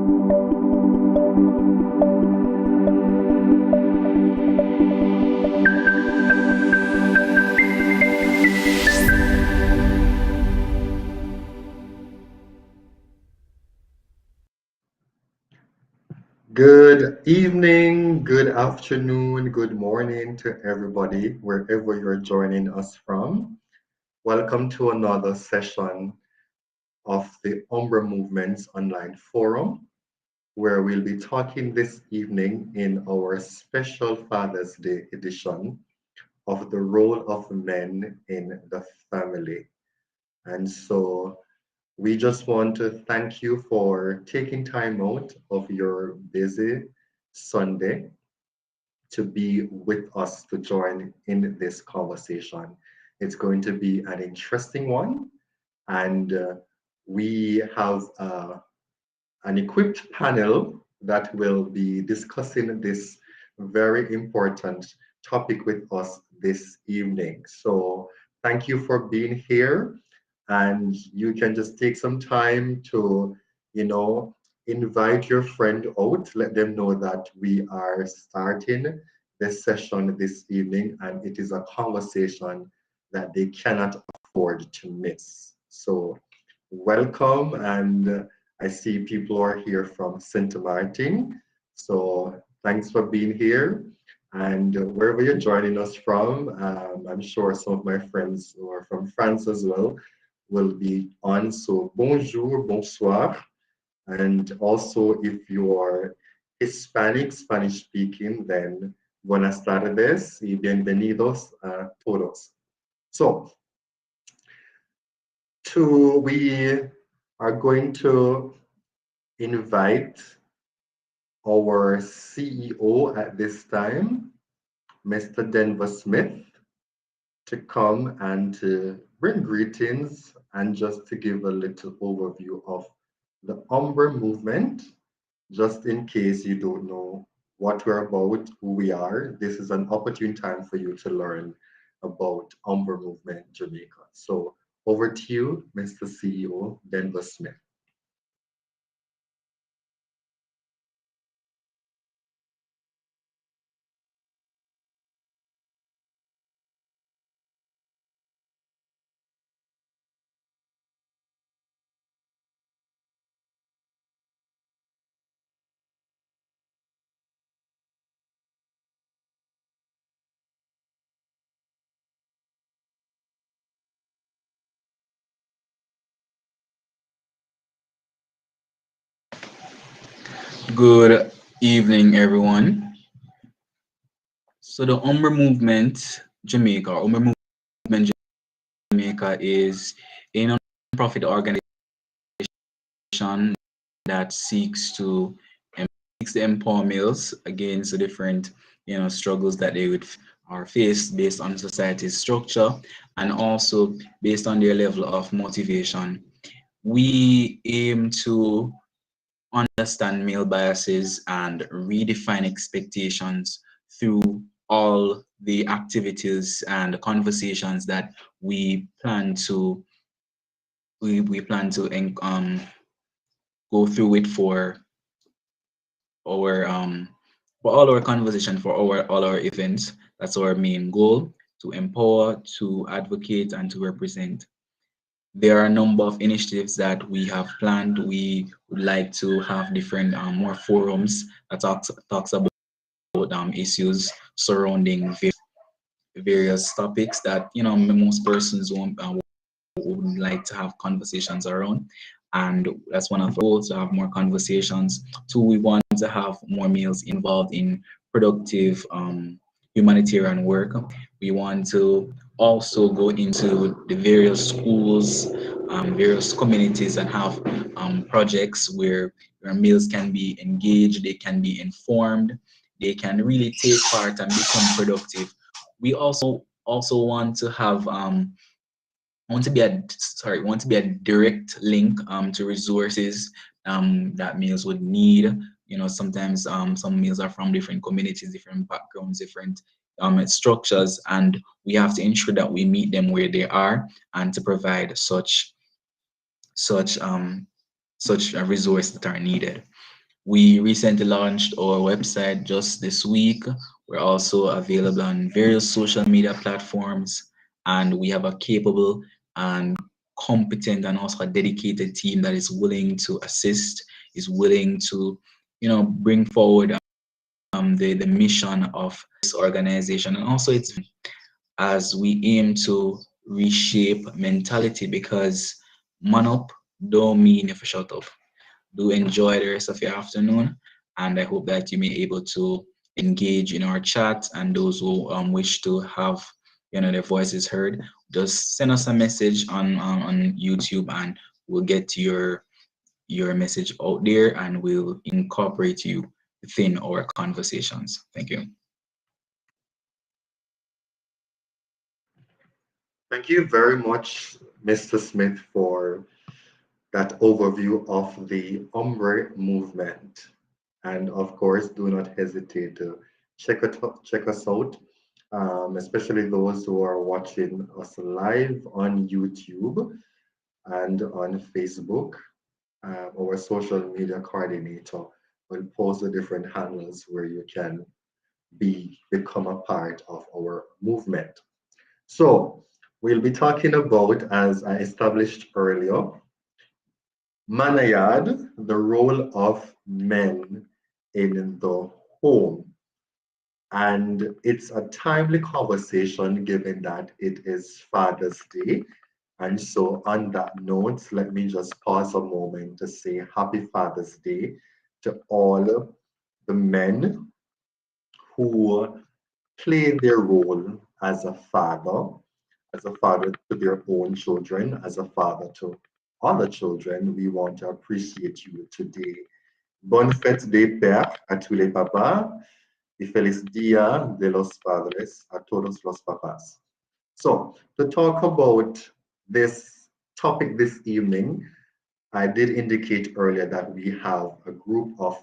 Good evening, good afternoon, good morning to everybody, wherever you're joining us from. Welcome to another session of the U.M.B.R.E Movement's online forum, where we'll be talking this evening in our special Father's Day edition of the role of men in the family. And so we just want to thank you for taking time out of your busy Sunday to be with us to join in this conversation. It's going to be an interesting one, and we have an equipped panel that will be discussing this very important topic with us this evening. So, thank you for being here, and you can just take some time to, you know, invite your friend out, let them know that we are starting this session this evening, and it is a conversation that they cannot afford to miss. So, welcome, and I see people are here from St. Martin. So, thanks for being here. And wherever you're joining us from, I'm sure some of my friends who are from France as well will be on. So, bonjour, bonsoir. And also, if you are Hispanic, Spanish speaking, then buenas tardes y bienvenidos a todos. So, we are going to invite our CEO at this time, Mr. Denver Smith, to come and to bring greetings and just to give a little overview of the U.M.B.R.E movement, just in case you don't know what we're about, who we are. This is an opportune time for you to learn about U.M.B.R.E movement Jamaica. So over to you, Mr. CEO Denver Smith. Good evening, everyone. So the U.M.B.R.E Movement Jamaica, U.M.B.R.E Movement Jamaica is a non-profit organization that seeks to empower males against the different, struggles that they would are faced based on society's structure and also based on their level of motivation. We aim to understand male biases and redefine expectations through all the activities and conversations that we plan to we plan to go through it our for all our conversation for all our events. That's our main goal: to empower, to advocate, and to represent. There are a number of initiatives that we have planned. We would like to have different more forums that talks about issues surrounding various topics that most persons would like to have conversations around. And that's one of our goals, to have more conversations. Two, we want to have more males involved in productive humanitarian work. We want to also go into the various schools, various communities, and have projects where males can be engaged, they can be informed, they can really take part and become productive. We also want to have want to be a direct link to resources that males would need. Sometimes some males are from different communities, different backgrounds, different structures, and we have to ensure that we meet them where they are and to provide such resources that are needed. We recently launched our website just this week. We're also available on various social media platforms, and we have a capable and competent and also a dedicated team that is willing to assist, is willing to, bring forward the mission of this organization, and also its as we aim to reshape mentality, because man up don't mean if you shut up. Do enjoy the rest of your afternoon, and I hope that you may be able to engage in our chat, and those who wish to have their voices heard, just send us a message on YouTube, and we'll get your message out there, and we'll incorporate you within our conversations. Thank you. Thank you very much, Mr. Smith, for that overview of the Ombre movement. And of course, do not hesitate to check us out, especially those who are watching us live on YouTube and on Facebook. Our social media coordinator will post the different handles where you can become a part of our movement. So we'll be talking about, as I established earlier, Manayad, the role of men in the home. And it's a timely conversation given that it is Father's Day. And so, on that note, let me just pause a moment to say Happy Father's Day to all the men who play their role as a father to their own children, as a father to other children. We want to appreciate you today. Bonne fête des pères à tous les papas y feliz día de los padres a todos los papás. So, to talk about this topic this evening, I did indicate earlier that we have a group of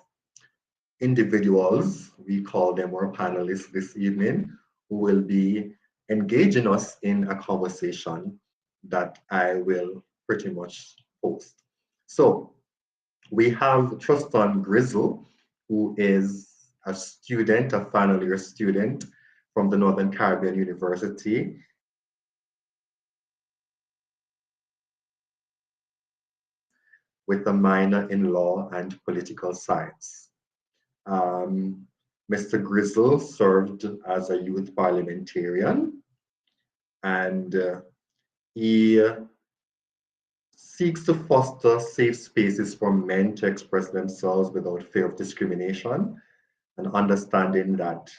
individuals, we call them our panelists this evening, who will be engaging us in a conversation that I will pretty much host. So we have Truston Grizzle, who is a student, a final year student from the Northern Caribbean University. With a minor in law and political science. Mr. Grizzle served as a youth parliamentarian, and he seeks to foster safe spaces for men to express themselves without fear of discrimination, and understanding that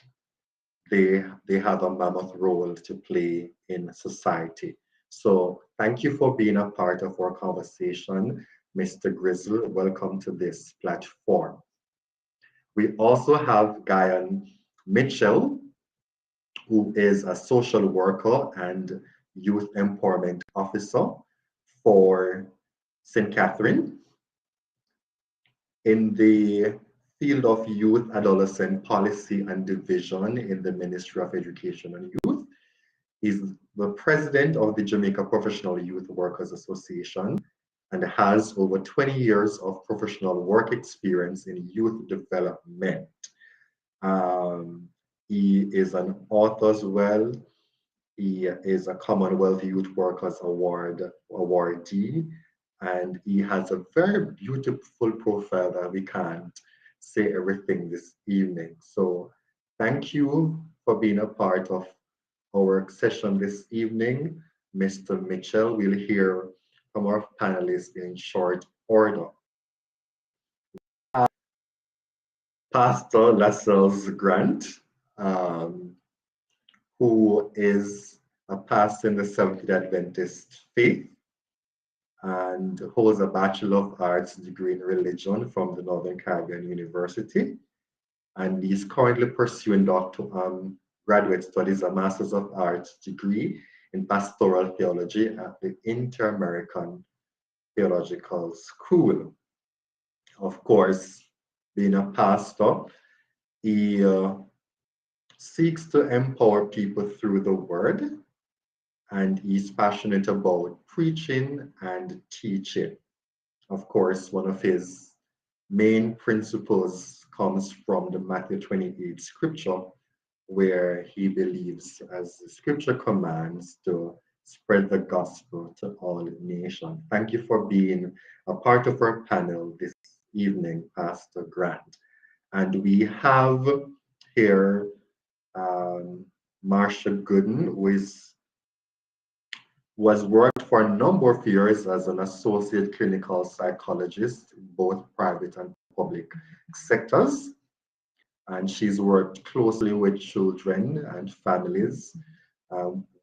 they have a mammoth role to play in society. So thank you for being a part of our conversation, Mr. Grizzle. Welcome to this platform. We also have Guyan Mitchell, who is a social worker and youth empowerment officer for St. Catherine in the field of youth, adolescent policy and division in the Ministry of Education and Youth. He's the president of the Jamaica Professional Youth Workers Association and has over 20 years of professional work experience in youth development. He is an author as well. He is a Commonwealth Youth Workers awardee, and he has a very beautiful profile that we can't say everything this evening. So thank you for being a part of our session this evening, Mr. Mitchell. We'll hear from our panelists in short order. Pastor Lascelles Grant, who is a pastor in the Seventh-day Adventist faith and holds a Bachelor of Arts degree in religion from the Northern Caribbean University. And he's currently pursuing graduate studies, a Master's of Arts degree in Pastoral Theology at the Inter-American Theological School. Of course, being a pastor, he seeks to empower people through the word, and he's passionate about preaching and teaching. Of course, one of his main principles comes from the Matthew 28 scripture, where he believes, as the scripture commands, to spread the gospel to all nations. Thank you for being a part of our panel this evening, Pastor Grant. And we have here Marsha Gooden, who has worked for a number of years as an associate clinical psychologist in both private and public sectors. And she's worked closely with children and families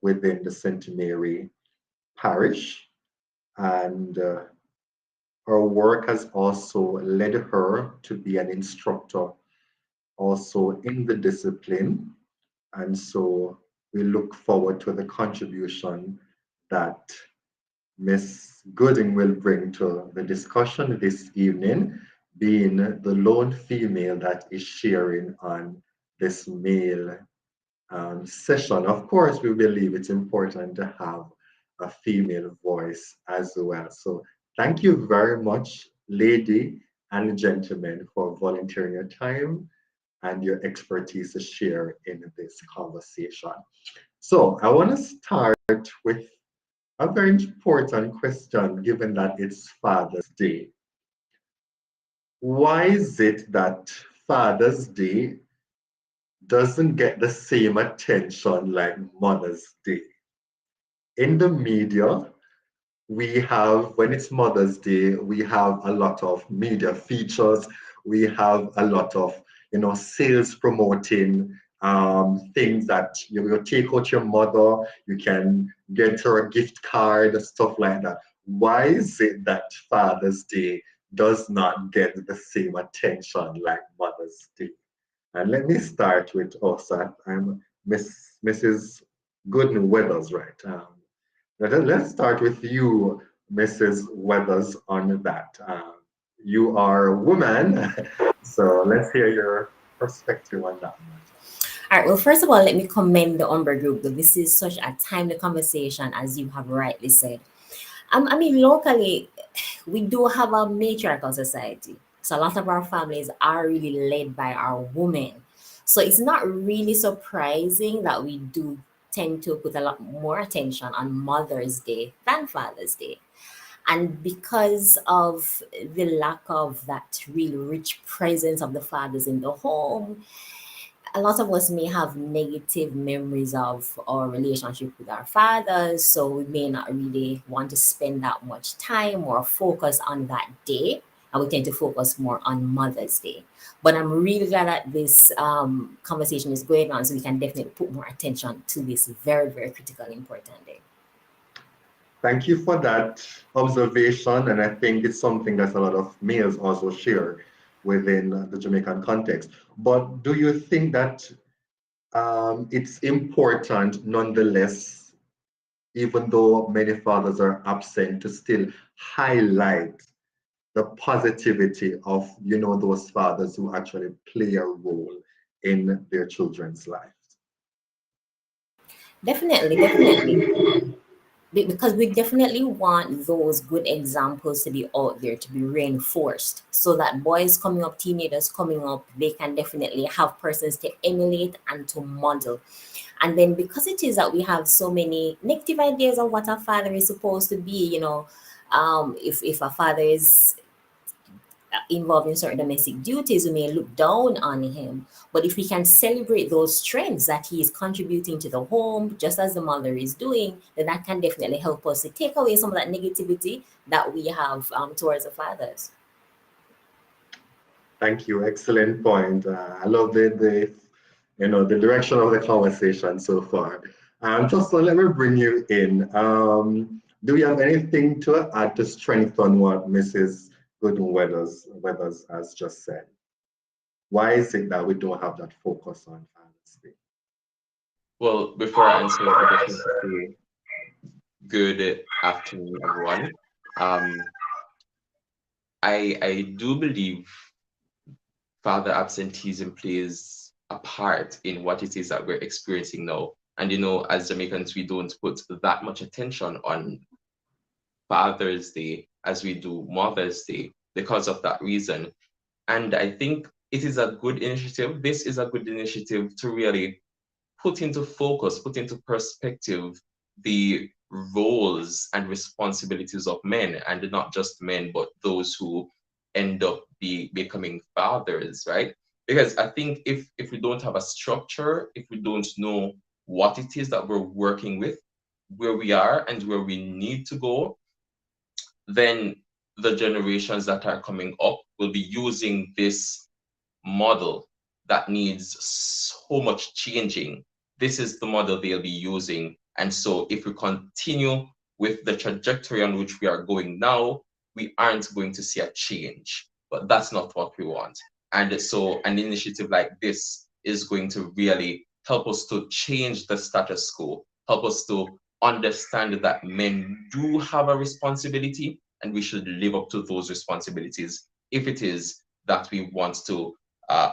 within the St. Mary parish. And her work has also led her to be an instructor also in the discipline. And so we look forward to the contribution that Miss Gooding will bring to the discussion this evening, being the lone female that is sharing on this male session. Of course, we believe it's important to have a female voice as well. So thank you very much, lady and gentlemen, for volunteering your time and your expertise to share in this conversation. So I want to start with a very important question, given that it's Father's Day. Why is it that Father's Day doesn't get the same attention like Mother's Day? In the media, we have, when it's Mother's Day, we have a lot of media features. We have a lot of, sales promoting things that you take out your mother, you can get her a gift card, stuff like that. Why is it that Father's Day does not get the same attention like Mother's Day? And let me start with us. I'm Mrs. Gooden Weathers, right? Let's start with you, Mrs. Weathers, on that. You are a woman, so let's hear your perspective on that matter. All right. Well, first of all, let me commend the Umber Group. Though this is such a timely conversation, as you have rightly said. I mean, locally, we do have a matriarchal society. So a lot of our families are really led by our women. So it's not really surprising that we do tend to put a lot more attention on Mother's Day than Father's Day. And because of the lack of that really rich presence of the fathers in the home, a lot of us may have negative memories of our relationship with our fathers, so we may not really want to spend that much time or focus on that day, and we tend to focus more on Mother's Day. But I'm really glad that this conversation is going on, so we can definitely put more attention to this very, very critical, important day. Thank you for that observation, and I think it's something that a lot of males also share within the Jamaican context. But do you think that it's important nonetheless, even though many fathers are absent, to still highlight the positivity of those fathers who actually play a role in their children's lives? Definitely, definitely. Because we definitely want those good examples to be out there to be reinforced so that boys coming up, teenagers coming up, they can definitely have persons to emulate and to model. And then because it is that we have so many negative ideas of what a father is supposed to be, if a father is involved in certain domestic duties, we may look down on him. But if we can celebrate those strengths that he is contributing to the home, just as the mother is doing, then that can definitely help us to take away some of that negativity that we have towards the fathers. Thank you. Excellent point. I love the direction of the conversation so far. Just so let me bring you in. Do you have anything to add to strengthen what Mrs. Weathers has just said? Why is it that we don't have that focus on Father's Day? Well, before I answer, I just want to say good afternoon, everyone. Um, I do believe father absenteeism plays a part in what it is that we're experiencing now. And as Jamaicans, we don't put that much attention on Father's Day as we do Mother's Day because of that reason. And I think it is a good initiative. This is a good initiative to really put into focus, put into perspective the roles and responsibilities of men, and not just men, but those who end up becoming fathers, right? Because I think if we don't have a structure, if we don't know what it is that we're working with, where we are and where we need to go, then the generations that are coming up will be using this model that needs so much changing. This is the model they'll be using. And so if we continue with the trajectory on which we are going now, we aren't going to see a change. But that's not what we want. And so an initiative like this is going to really help us to change the status quo, help us to understand that men do have a responsibility and we should live up to those responsibilities if it is that we want to uh,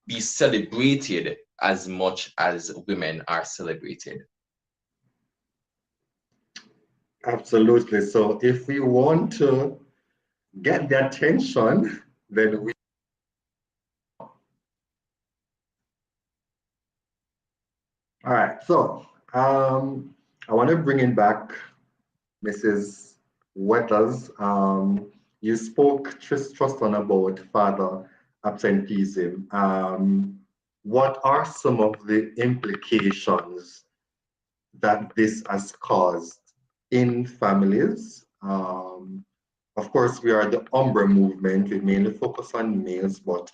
be celebrated as much as women are celebrated. Absolutely. So if we want to get the attention, then we. All right. So I want to bring in back Mrs. Weathers. You spoke just on about father absenteeism. What are some of the implications that this has caused in families? Of course, we are the U.M.B.R.E movement. We mainly focus on males, but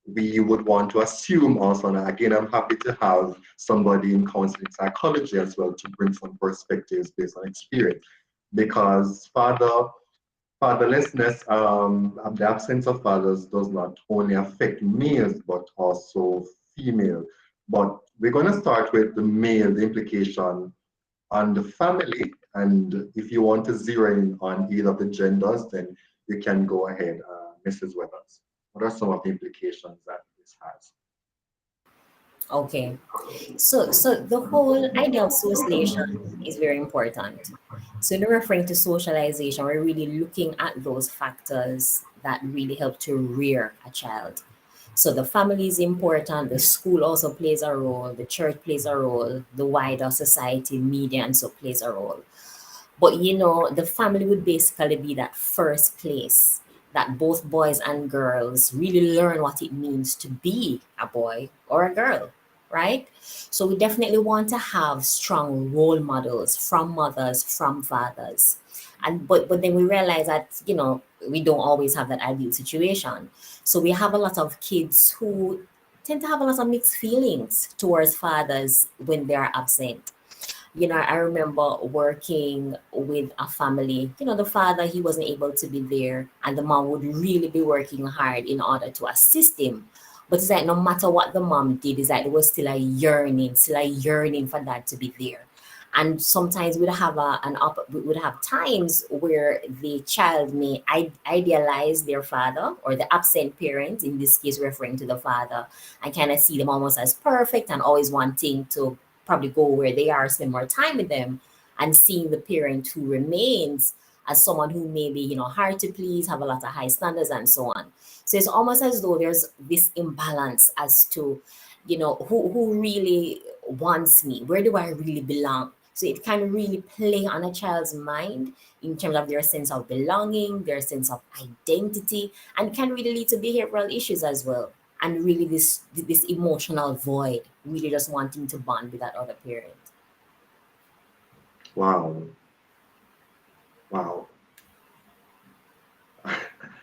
we would want to assume also, and again, I'm happy to have somebody in counseling psychology as well to bring some perspectives based on experience, because fatherlessness, the absence of fathers does not only affect males, but also female. But we're going to start with the male, the implication on the family. And if you want to zero in on either of the genders, then you can go ahead, Mrs. Weathers. What are some of the implications that this has? Okay. So the whole idea of socialization is very important. So when we're referring to socialization, we're really looking at those factors that really help to rear a child. So the family is important, the school also plays a role, the church plays a role, the wider society, media, and so plays a role. But the family would basically be that first place that both boys and girls really learn what it means to be a boy or a girl, right? So we definitely want to have strong role models from mothers, from fathers. And but then we realize that, we don't always have that ideal situation. So we have a lot of kids who tend to have a lot of mixed feelings towards fathers when they are absent. I remember working with a family. The father, he wasn't able to be there, and the mom would really be working hard in order to assist him. But it's like no matter what the mom did, it's like there was still a yearning for dad to be there. And sometimes we would have times where the child may idealize their father or the absent parent, in this case referring to the father, and kind of see them almost as perfect and always wanting to probably go where they are, spend more time with them, and seeing the parent who remains as someone who may be, hard to please, have a lot of high standards, and so on. So it's almost as though there's this imbalance as to, who really wants me? Where do I really belong? So it can really play on a child's mind in terms of their sense of belonging, their sense of identity, and can really lead to behavioral issues as well. And really this emotional void, really just wanting to bond with that other parent. Wow, wow.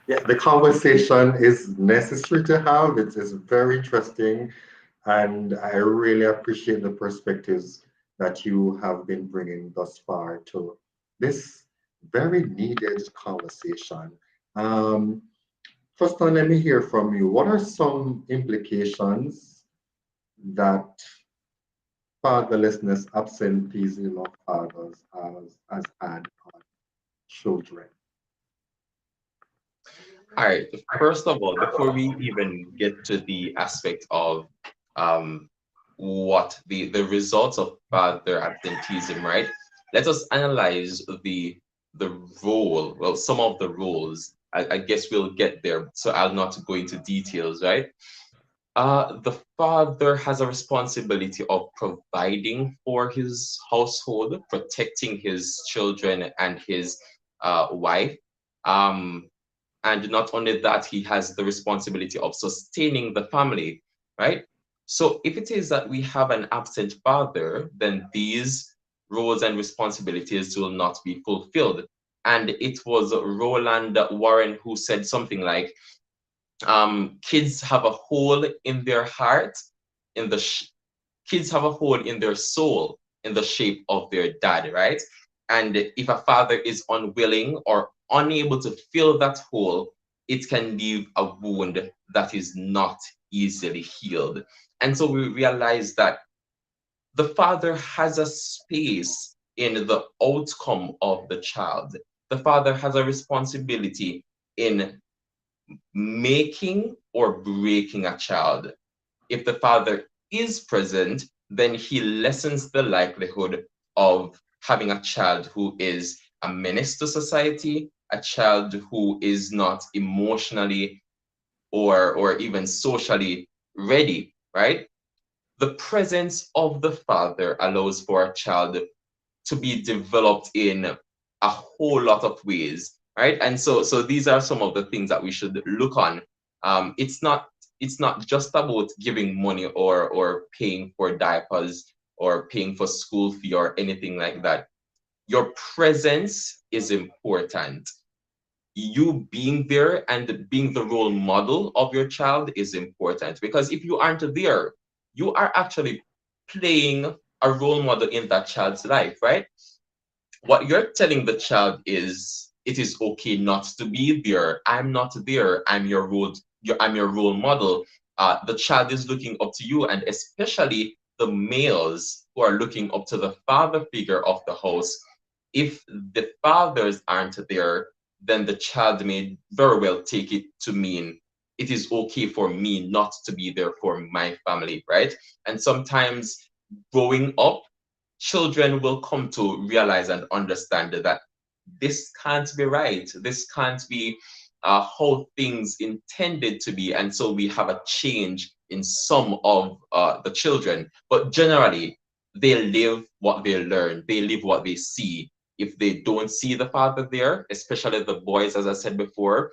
Yeah, the conversation is necessary to have. It is very interesting, and I really appreciate the perspectives that you have been bringing thus far to this very needed conversation. Um, First one, let me hear from you. What are some implications that fatherlessness, absenteeism of fathers has had on children? All right. First of all, before we even get to the aspect of um, what the results of father absenteeism, right? Let us analyze the role, well, some of the roles I guess we'll get there, so I'll not go into details, right? The father has a responsibility of providing for his household, protecting his children and his wife. Um, and not only that, he has the responsibility of sustaining the family, right? So if it is that we have an absent father, then these roles and responsibilities will not be fulfilled. And it was Roland Warren who said something like, kids have a hole in their heart, in the kids have a hole in their soul in the shape of their dad, right? And if a father is unwilling or unable to fill that hole, it can leave a wound that is not easily healed. And so we realize that the father has a space in the outcome of the child. The father has a responsibility in making or breaking a child. If the father is present, then he lessens the likelihood of having a child who is a menace to society, a child who is not emotionally or even socially ready, right? The presence of the father allows for a child to be developed in a whole lot of ways, right? And so these are some of the things that we should look on. It's not just about giving money or paying for diapers or paying for school fee or anything like that. Your presence is important. You being there and being the role model of your child is important, because if you aren't there, you are actually playing a role model in that child's life, right? What you're telling the child is it is okay not to be there. I'm not there. I'm your role model. The child is looking up to you, and especially the males who are looking up to the father figure of the house. If the fathers aren't there, then the child may very well take it to mean it is okay for me not to be there for my family, right? And sometimes growing up, children will come to realize and understand that this can't be right. This can't be how things intended to be. And so we have a change in some of the children. But generally, they live what they learn, they live what they see. If they don't see the father there, especially the boys, as I said before,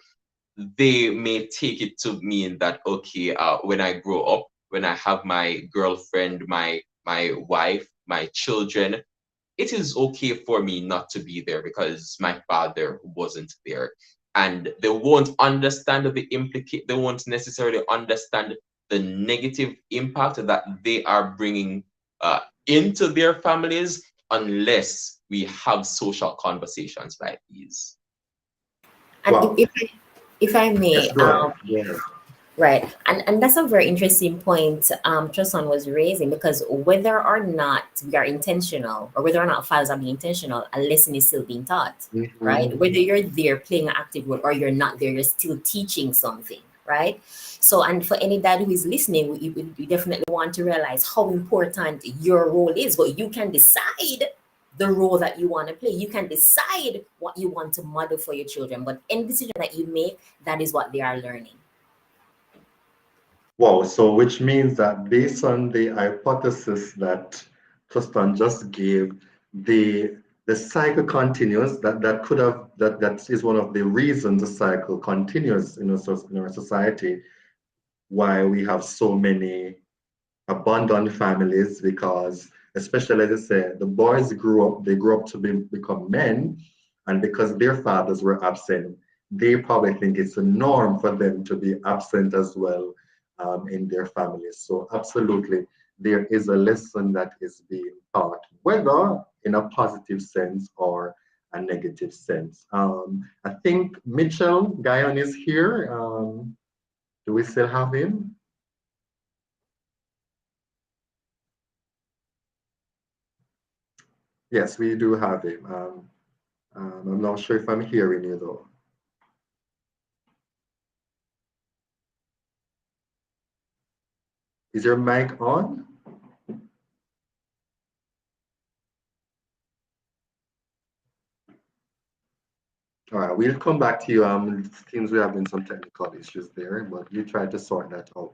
they may take it to mean that, okay, when I grow up, when I have my girlfriend, my wife, my children, it is okay for me not to be there because my father wasn't there. And they won't understand they won't necessarily understand the negative impact that they are bringing into their families unless we have social conversations like these. And Wow. if I Yes, may, go ahead. Go ahead. right, and that's a very interesting point Tristan was raising, because whether or not we are intentional, or whether or not fathers are being intentional, a lesson is still being taught, right? Mhm. Whether you're there playing an active role or you're not there, you're still teaching something, right? So, and for any dad who is listening, we definitely want to realize how important your role is, but you can decide the role that you want to play. You can decide what you want to model for your children, but any decision that you make, that is what they are learning. Wow, so which means that based on the hypothesis that Tristan just gave, the the cycle continues. That could have that is one of the reasons the cycle continues in in our society. Why we have so many abandoned families, because especially as I say, the boys they grew up to become men, and because their fathers were absent, they probably think it's a norm for them to be absent as well in their families. So absolutely, there is a lesson that is being taught, whether in a positive sense or a negative sense. I think Mitchell Guyon is here. Do we still have him? Yes, we do have him. I'm not sure if I'm hearing you though. Is your mic on? All right, we'll come back to you. Seems we're having some technical issues there, but you try to sort that out.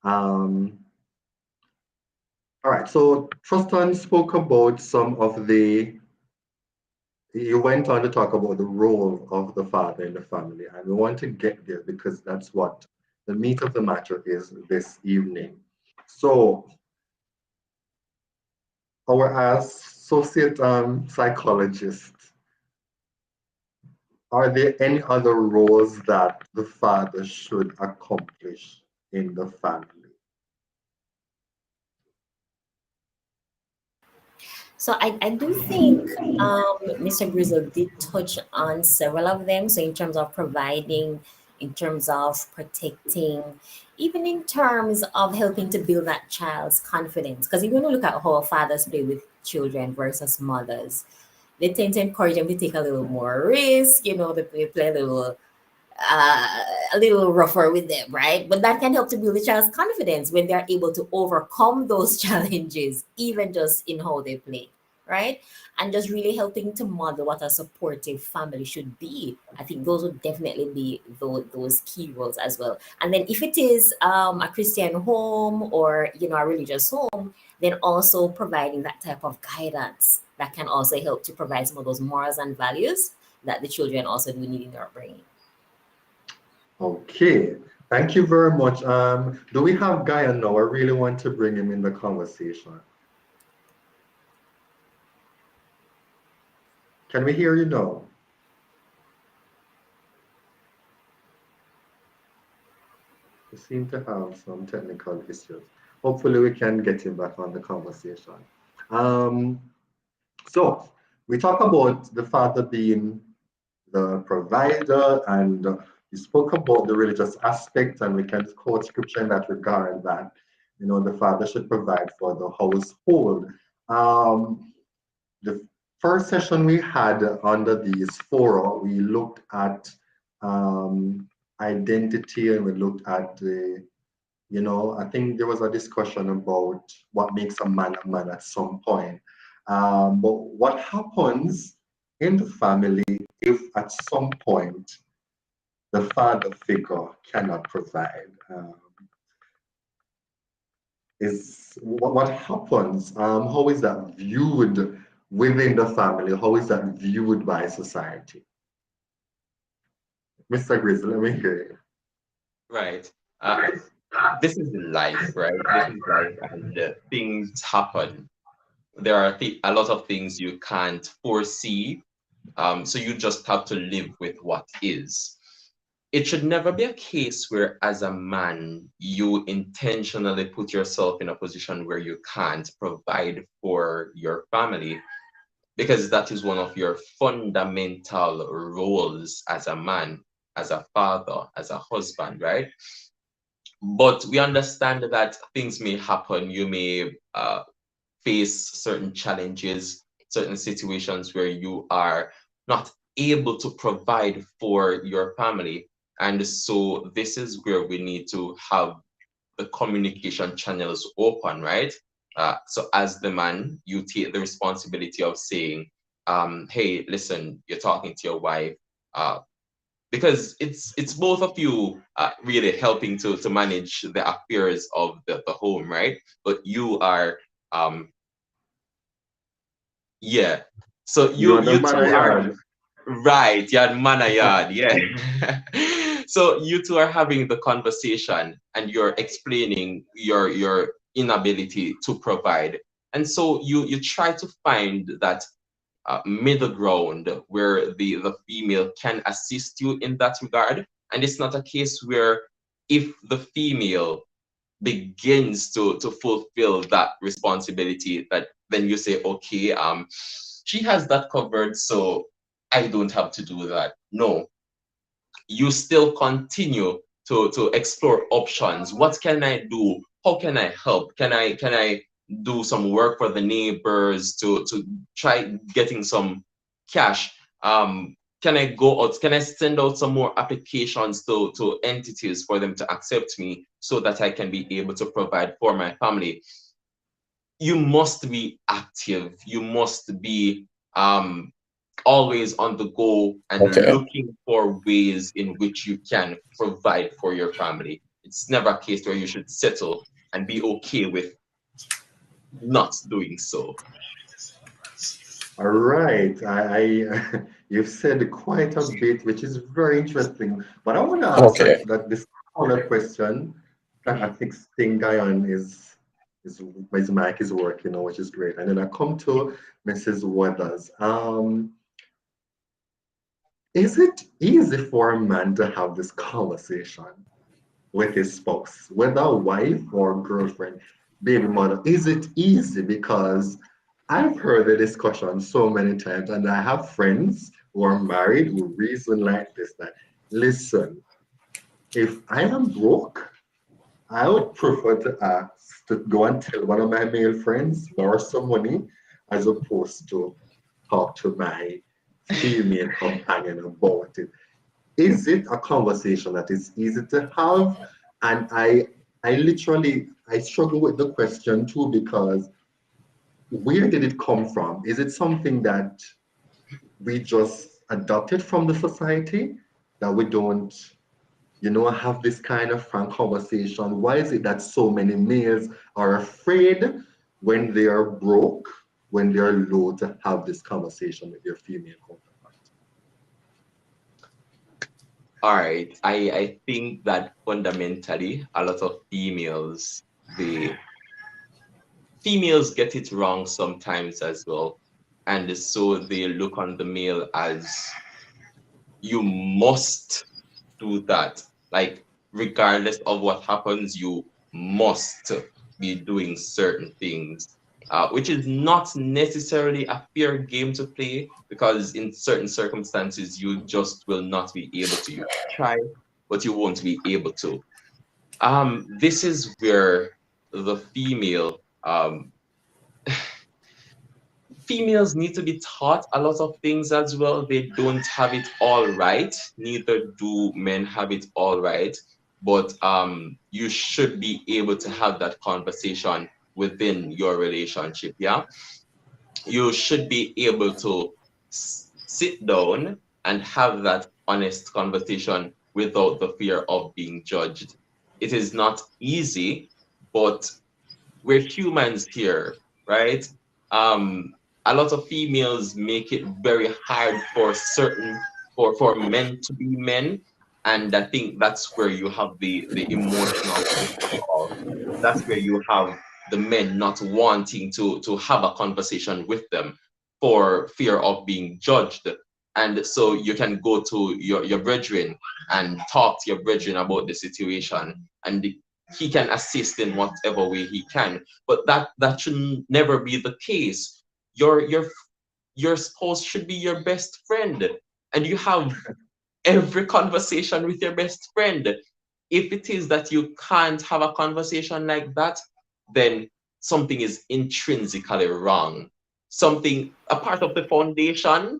Um, all right, so Truston spoke about some of the, you went on to talk about the role of the father in the family, and we want to get there because that's what the meat of the matter is this evening. So, our associate psychologist, are there any other roles that the father should accomplish in the family? So I do think Mr. Grizzle did touch on several of them. So in terms of providing, in terms of protecting, even in terms of helping to build that child's confidence. Because if you want to look at how fathers play with children versus mothers, they tend to encourage them to take a little more risk, they play a little rougher with them, right? But that can help to build the child's confidence when they're able to overcome those challenges, even just in how they play, right? And just really helping to model what a supportive family should be. I think those would definitely be those key roles as well. And then if it is a Christian home or a religious home, then also providing that type of guidance that can also help to provide some of those morals and values that the children also do need in their upbringing. Okay, thank you very much. Do we have Guy now? I really want to bring him in the conversation. Can we hear you now? We seem to have some technical issues. Hopefully, we can get him back on the conversation. Um, so, we talk about the father being the provider, and we spoke about the religious aspect, and we can quote scripture in that regard that the father should provide for the household. The first session we had under these fora, we looked at identity, and we looked at the, I think there was a discussion about what makes a man at some point. But what happens in the family if at some point the father figure cannot provide? Is what happens? How is that viewed within the family? How is that viewed by society? Mr. Grizzly, let me hear you. Right. This is life, right? This is life, and things happen. There are a lot of things you can't foresee, so you just have to live with what is. It should never be a case where, as a man, you intentionally put yourself in a position where you can't provide for your family, because that is one of your fundamental roles as a man, as a father, as a husband, right? But we understand that things may happen. You may face certain challenges, certain situations where you are not able to provide for your family. And so this is where we need to have the communication channels open, right? So as the man, you take the responsibility of saying, hey, listen, you're talking to your wife, because it's both of you really helping to manage the affairs of the home, right? But you are um, yeah. So You you are the you man of two are yard. right. Yeah, manayad. Yeah. So you two are having the conversation, and you're explaining your inability to provide, and so you try to find that middle ground where the female can assist you in that regard. And it's not a case where, if the female begins to fulfill that responsibility, that then you say, okay, she has that covered, so I don't have to do that. No, you still continue to explore options. What can I do? How can I help? Can I do some work for the neighbors to try getting some cash? Can I go out? Can I send out some more applications to entities for them to accept me so that I can be able to provide for my family? You must be active. You must be um always on the go and Okay. looking for ways in which you can provide for your family. It's never a case where you should settle and be okay with not doing so. All right. You've said quite a bit, which is very interesting. But I want to ask Okay. that this other question that I think Sting Guyon is his mic is working, which is great. And then I come to Mrs. Weathers. Is it easy for a man to have this conversation with his spouse, whether wife or girlfriend, baby mother? Is it easy? Because I've heard the discussion so many times, and I have friends who are married who reason like this that listen, if I am broke, I would prefer to ask to go and tell one of my male friends, borrow some money, as opposed to talk to my female companion about it. Is it a conversation that is easy to have? And I literally I struggle with the question too because where did it come from? Is it something that we just adopted from the society that we don't, have this kind of frank conversation? Why is it that so many males are afraid when they are broke, when they are low, to have this conversation with their female counterpart? All right. I think that fundamentally a lot of the females get it wrong sometimes as well. And so they look on the male as you must do that. Like, regardless of what happens, you must be doing certain things, which is not necessarily a fair game to play because in certain circumstances, you just will not be able to. You try, but you won't be able to. This is where the females need to be taught a lot of things as well. They don't have it all right. Neither do men have it all right. But you should be able to have that conversation within your relationship. Yeah, you should be able to sit down and have that honest conversation without the fear of being judged. It is not easy, but we're humans here, right? Um, a lot of females make it very hard for for men to be men, and I think that's where you have the emotional withdrawal. That's where you have the men not wanting to have a conversation with them for fear of being judged. And so you can go to your brethren and talk to your brethren about the situation, and he can assist in whatever way he can. But that should never be the case. Your spouse should be your best friend, and you have every conversation with your best friend. If it is that you can't have a conversation like that, then something is intrinsically wrong. Something, a part of the foundation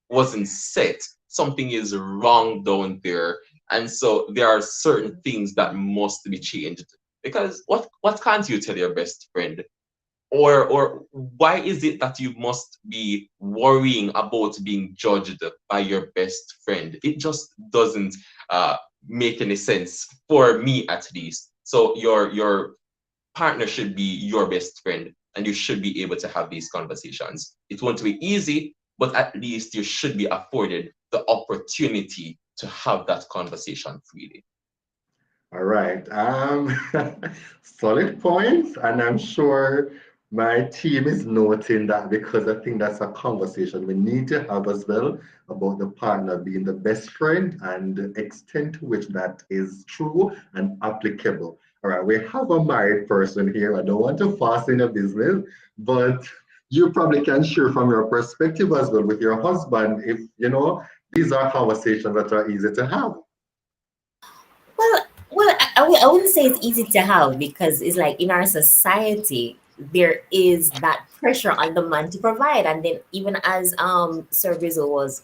wasn't set. Something is wrong down there. And so there are certain things that must be changed. Because what can't you tell your best friend? Or why is it that you must be worrying about being judged by your best friend? It just doesn't make any sense for me, at least. So your partner should be your best friend, and you should be able to have these conversations. It won't be easy, but at least you should be afforded the opportunity to have that conversation freely. All right. Solid points, and I'm sure my team is noting that because I think that's a conversation we need to have as well about the partner being the best friend and the extent to which that is true and applicable. All right, we have a married person here. I don't want to fast in your business, but you probably can share from your perspective as well with your husband if these are conversations that are easy to have. Well, I wouldn't say it's easy to have because it's like in our society there is that pressure on the man to provide, and then even as Sir Rizzo was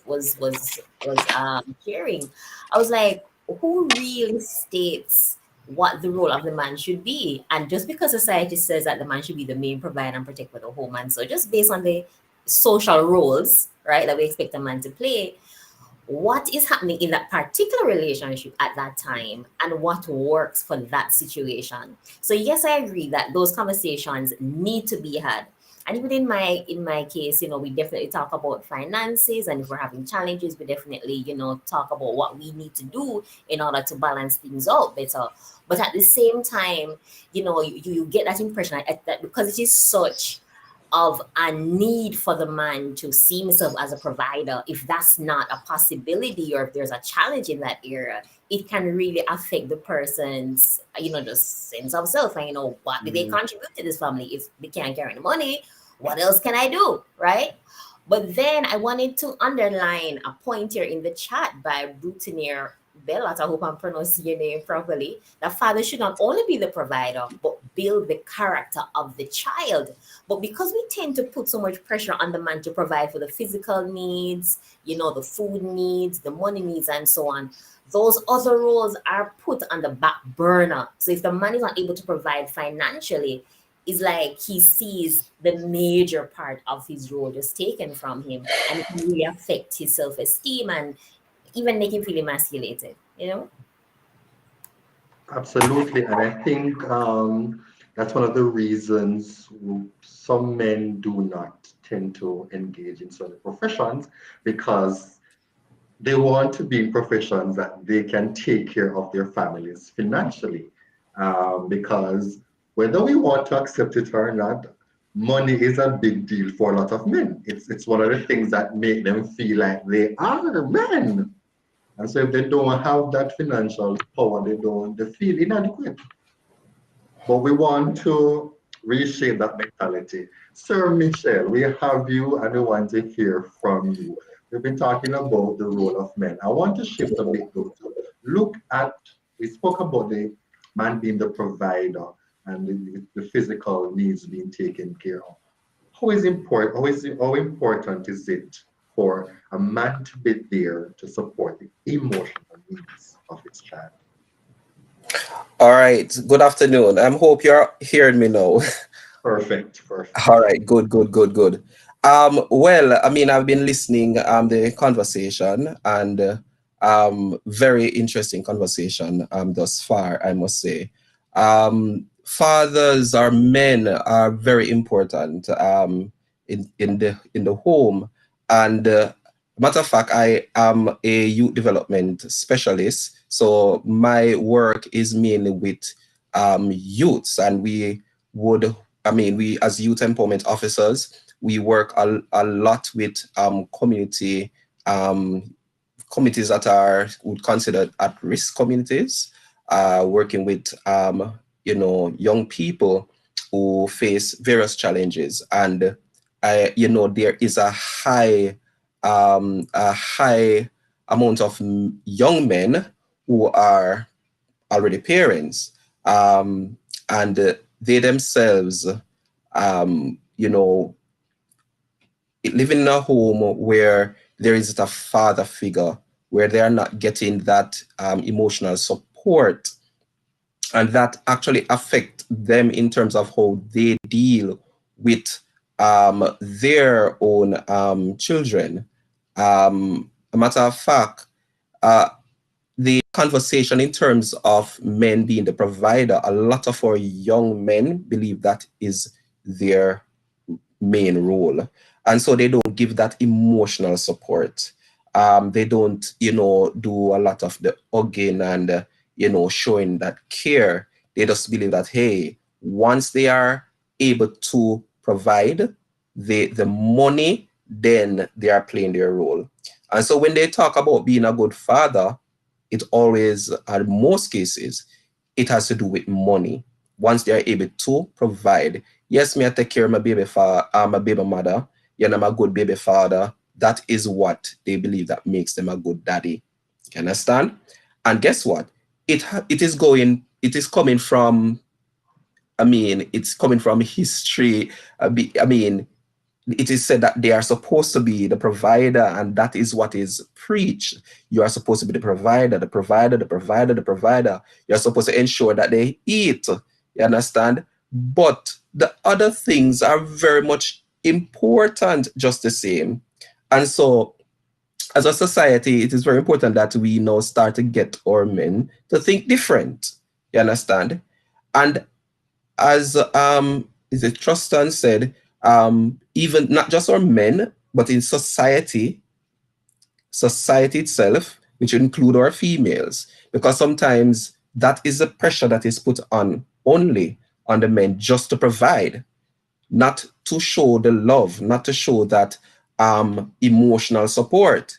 sharing, I was like, who really states what the role of the man should be? And just because society says that the man should be the main provider and protector of the home, and so just based on the social roles, right, that we expect a man to play, what is happening in that particular relationship at that time and what works for that situation. So yes, I agree that those conversations need to be had. And even in my case, we definitely talk about finances, and if we're having challenges, we definitely, talk about what we need to do in order to balance things out better. But at the same time, you get that impression that because it is such of a need for the man to see himself as a provider, if that's not a possibility or if there's a challenge in that area, it can really affect the person's, just sense of self. And, what do they Mm. contribute to this family? If they can't carry the money, what else can I do? Right? But then I wanted to underline a point here in the chat by Routinier Bellat. I hope I'm pronouncing your name properly. That father should not only be the provider, but build the character of the child. But because we tend to put so much pressure on the man to provide for the physical needs, the food needs, the money needs, and so on, those other roles are put on the back burner. So if the man is not able to provide financially, it's like he sees the major part of his role just taken from him, and it can really affect his self-esteem and even make him feel emasculated. Absolutely, and I think that's one of the reasons some men do not tend to engage in certain professions because they want to be in professions that they can take care of their families financially. Because whether we want to accept it or not, money is a big deal for a lot of men. It's one of the things that make them feel like they are men. And so if they don't have that financial power, they feel inadequate. But we want to reshape that mentality. Sir Michel, we have you and we want to hear from you. We've been talking about the role of men. I want to shift a bit though to look at, we spoke about the man being the provider and the physical needs being taken care of. How important is it for a man to be there to support the emotional needs of his child? All right. Good afternoon. I hope you're hearing me now. Perfect, perfect. All right. Good, good, good, good. Well, I mean, I've been listening the conversation and very interesting conversation thus far, I must say. Fathers or men are very important in the home. And matter of fact, I am a youth development specialist. So my work is mainly with youths, and would we as youth empowerment officers, we work a lot with um, communities that are would considered at risk communities, working with young people who face various challenges, and there is a high amount of young men who are already parents, and they themselves, um, you know, living in a home where there is a father figure, where they are not getting that emotional support, and that actually affect them in terms of how they deal with their own children. A matter of fact, uh, the conversation in terms of men being the provider, a lot of our young men believe that is their main role. And so they don't give that emotional support. They don't, do a lot of the hugging and, showing that care. They just believe that, hey, once they are able to provide the money, then they are playing their role. And so when they talk about being a good father, it always, in most cases, it has to do with money. Once they are able to provide, yes, me I take care of my baby father, I'm a baby mother, yeah, I'm a good baby father. That is what they believe that makes them a good daddy. You understand? And guess what? It is coming from, it's coming from history. I mean, it is said that they are supposed to be the provider, and that is what is preached. You are supposed to be the provider, the provider, the provider, the provider. You're supposed to ensure that they eat. You understand? But the other things are very much important just the same. And so, as a society, it is very important that we now start to get our men to think different. You understand? And as is it Trustan said, even not just our men, but in society itself, which include our females, because sometimes that is the pressure that is put on only on the men just to provide, not to show the love, not to show that emotional support.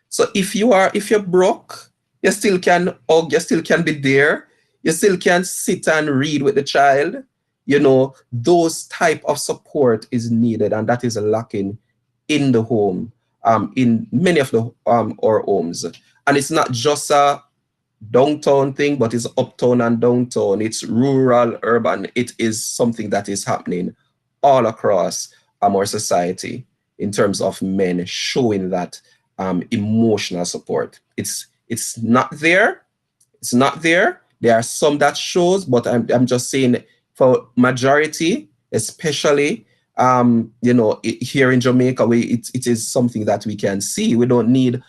So if you're broke, you still can hug, you still can be there, you still can sit and read with the child. Those type of support is needed, and that is lacking in the home, in many of the our homes. And it's not just a downtown thing, but it's uptown and downtown. It's rural, urban. It is something that is happening all across our society in terms of men showing that emotional support. It's not there. It's not there. There are some that shows, but I'm just saying for majority, especially here in Jamaica, it is something that we can see. We don't need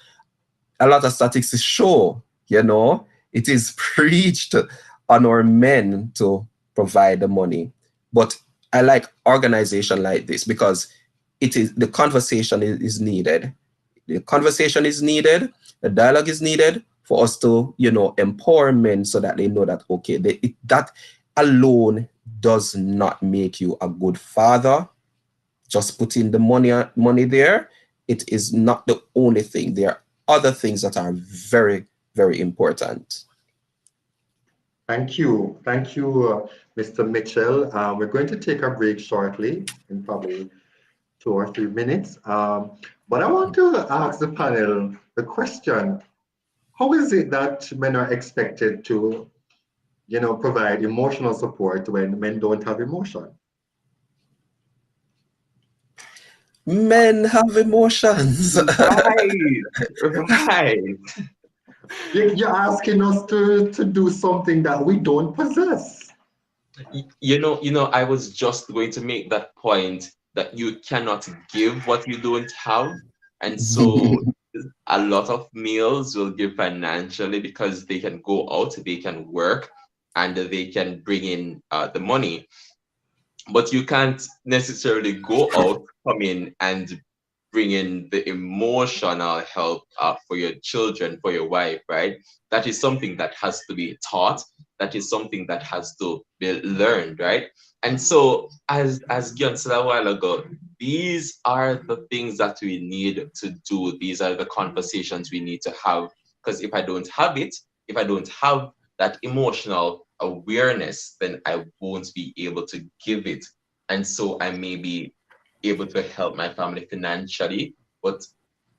a lot of statistics show, it is preached on our men to provide the money. But I like organization like this because it is the conversation is needed. The conversation is needed, the dialogue is needed for us to, empower men so that they know that, okay, that alone does not make you a good father. Just putting the money there, it is not the only thing. There are other things that are very, very important. Thank you. Thank you, Mr. Mitchell. We're going to take a break shortly, in probably 2 or 3 minutes. But I want to ask the panel the question, how is it that men are expected to, provide emotional support when men don't have emotion? Men have emotions. Right, right. You're asking us to do something that we don't possess. I was just going to make that point that you cannot give what you don't have. And so a lot of males will give financially because they can go out, they can work, and they can bring in the money. But you can't necessarily go out, come in, and bring in the emotional help for your children, for your wife, right? That is something that has to be taught. That is something that has to be learned, right? And so, as Gion said a while ago, these are the things that we need to do. These are the conversations we need to have. Because if I don't have it, if I don't have that emotional awareness, then I won't be able to give it. And so I may be able to help my family financially, but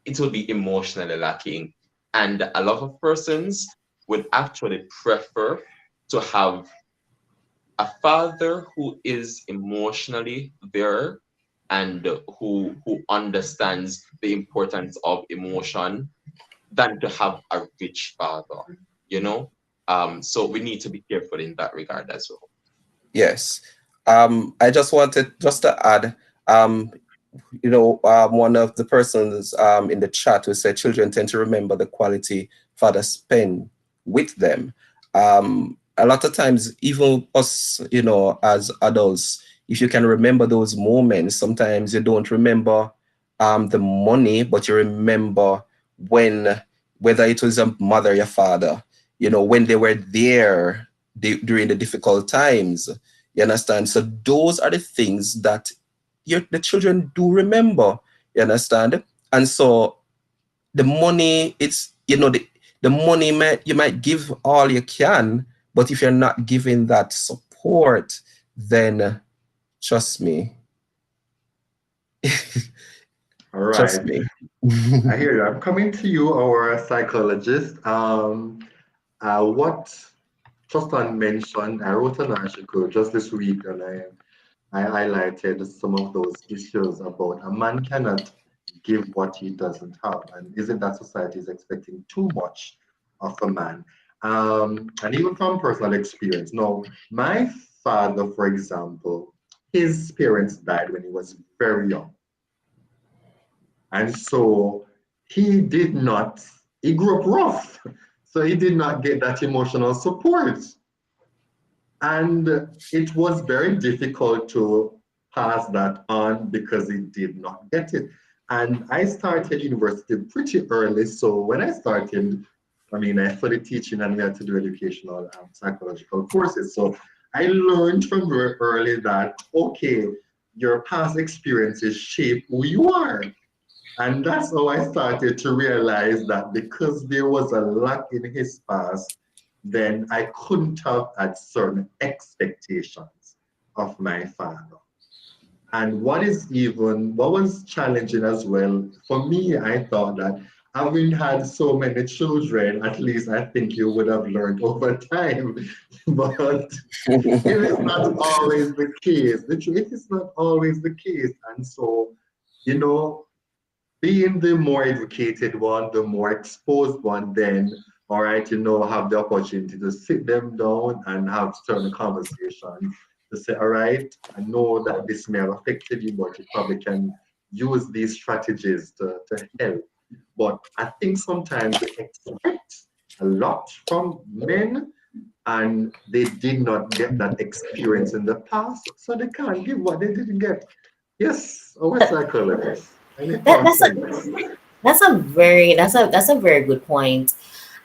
it will be emotionally lacking. And a lot of persons would actually prefer to have a father who is emotionally there and who understands the importance of emotion than to have a rich father, you know? So we need to be careful in that regard as well. Yes. I just wanted just to add, one of the persons in the chat who said children tend to remember the quality fathers spend with them. A lot of times, even us, as adults, if you can remember those moments, sometimes you don't remember the money, but you remember when, whether it was a mother, your father, when they were there during the difficult times. You understand? So those are the things that the children do remember. You understand? And so the money, it's the money you might give all you can, but if you're not giving that support, then trust me, All trust right. me. I hear you. I'm coming to you, our psychologist. What Tristan mentioned, I wrote an article just this week and I highlighted some of those issues about a man cannot give what he doesn't have. And isn't that society is expecting too much of a man? And even from personal experience. Now, my father, for example, his parents died when he was very young. And so he grew up rough. So he did not get that emotional support. And it was very difficult to pass that on because he did not get it. And I started university pretty early. So when I started, I mean, I studied teaching and we had to do educational psychological courses. So I learned from very early that, okay, your past experiences shape who you are. And that's how I started to realize that because there was a lack in his past, then I couldn't have had certain expectations of my father. And what was challenging as well, for me, I thought that having had so many children, at least I think you would have learned over time. But it is not always the case. It is not always the case. And so, you know, being the more educated one, the more exposed one, then, all right, have the opportunity to sit them down and have certain conversations to say, all right, I know that this may have affected you, but you probably can use these strategies to help. But I think sometimes we expect a lot from men and they did not get that experience in the past, so they can't give what they didn't get. Yes, our psychologists. Any That, thoughts that's a on this? that's a very good point.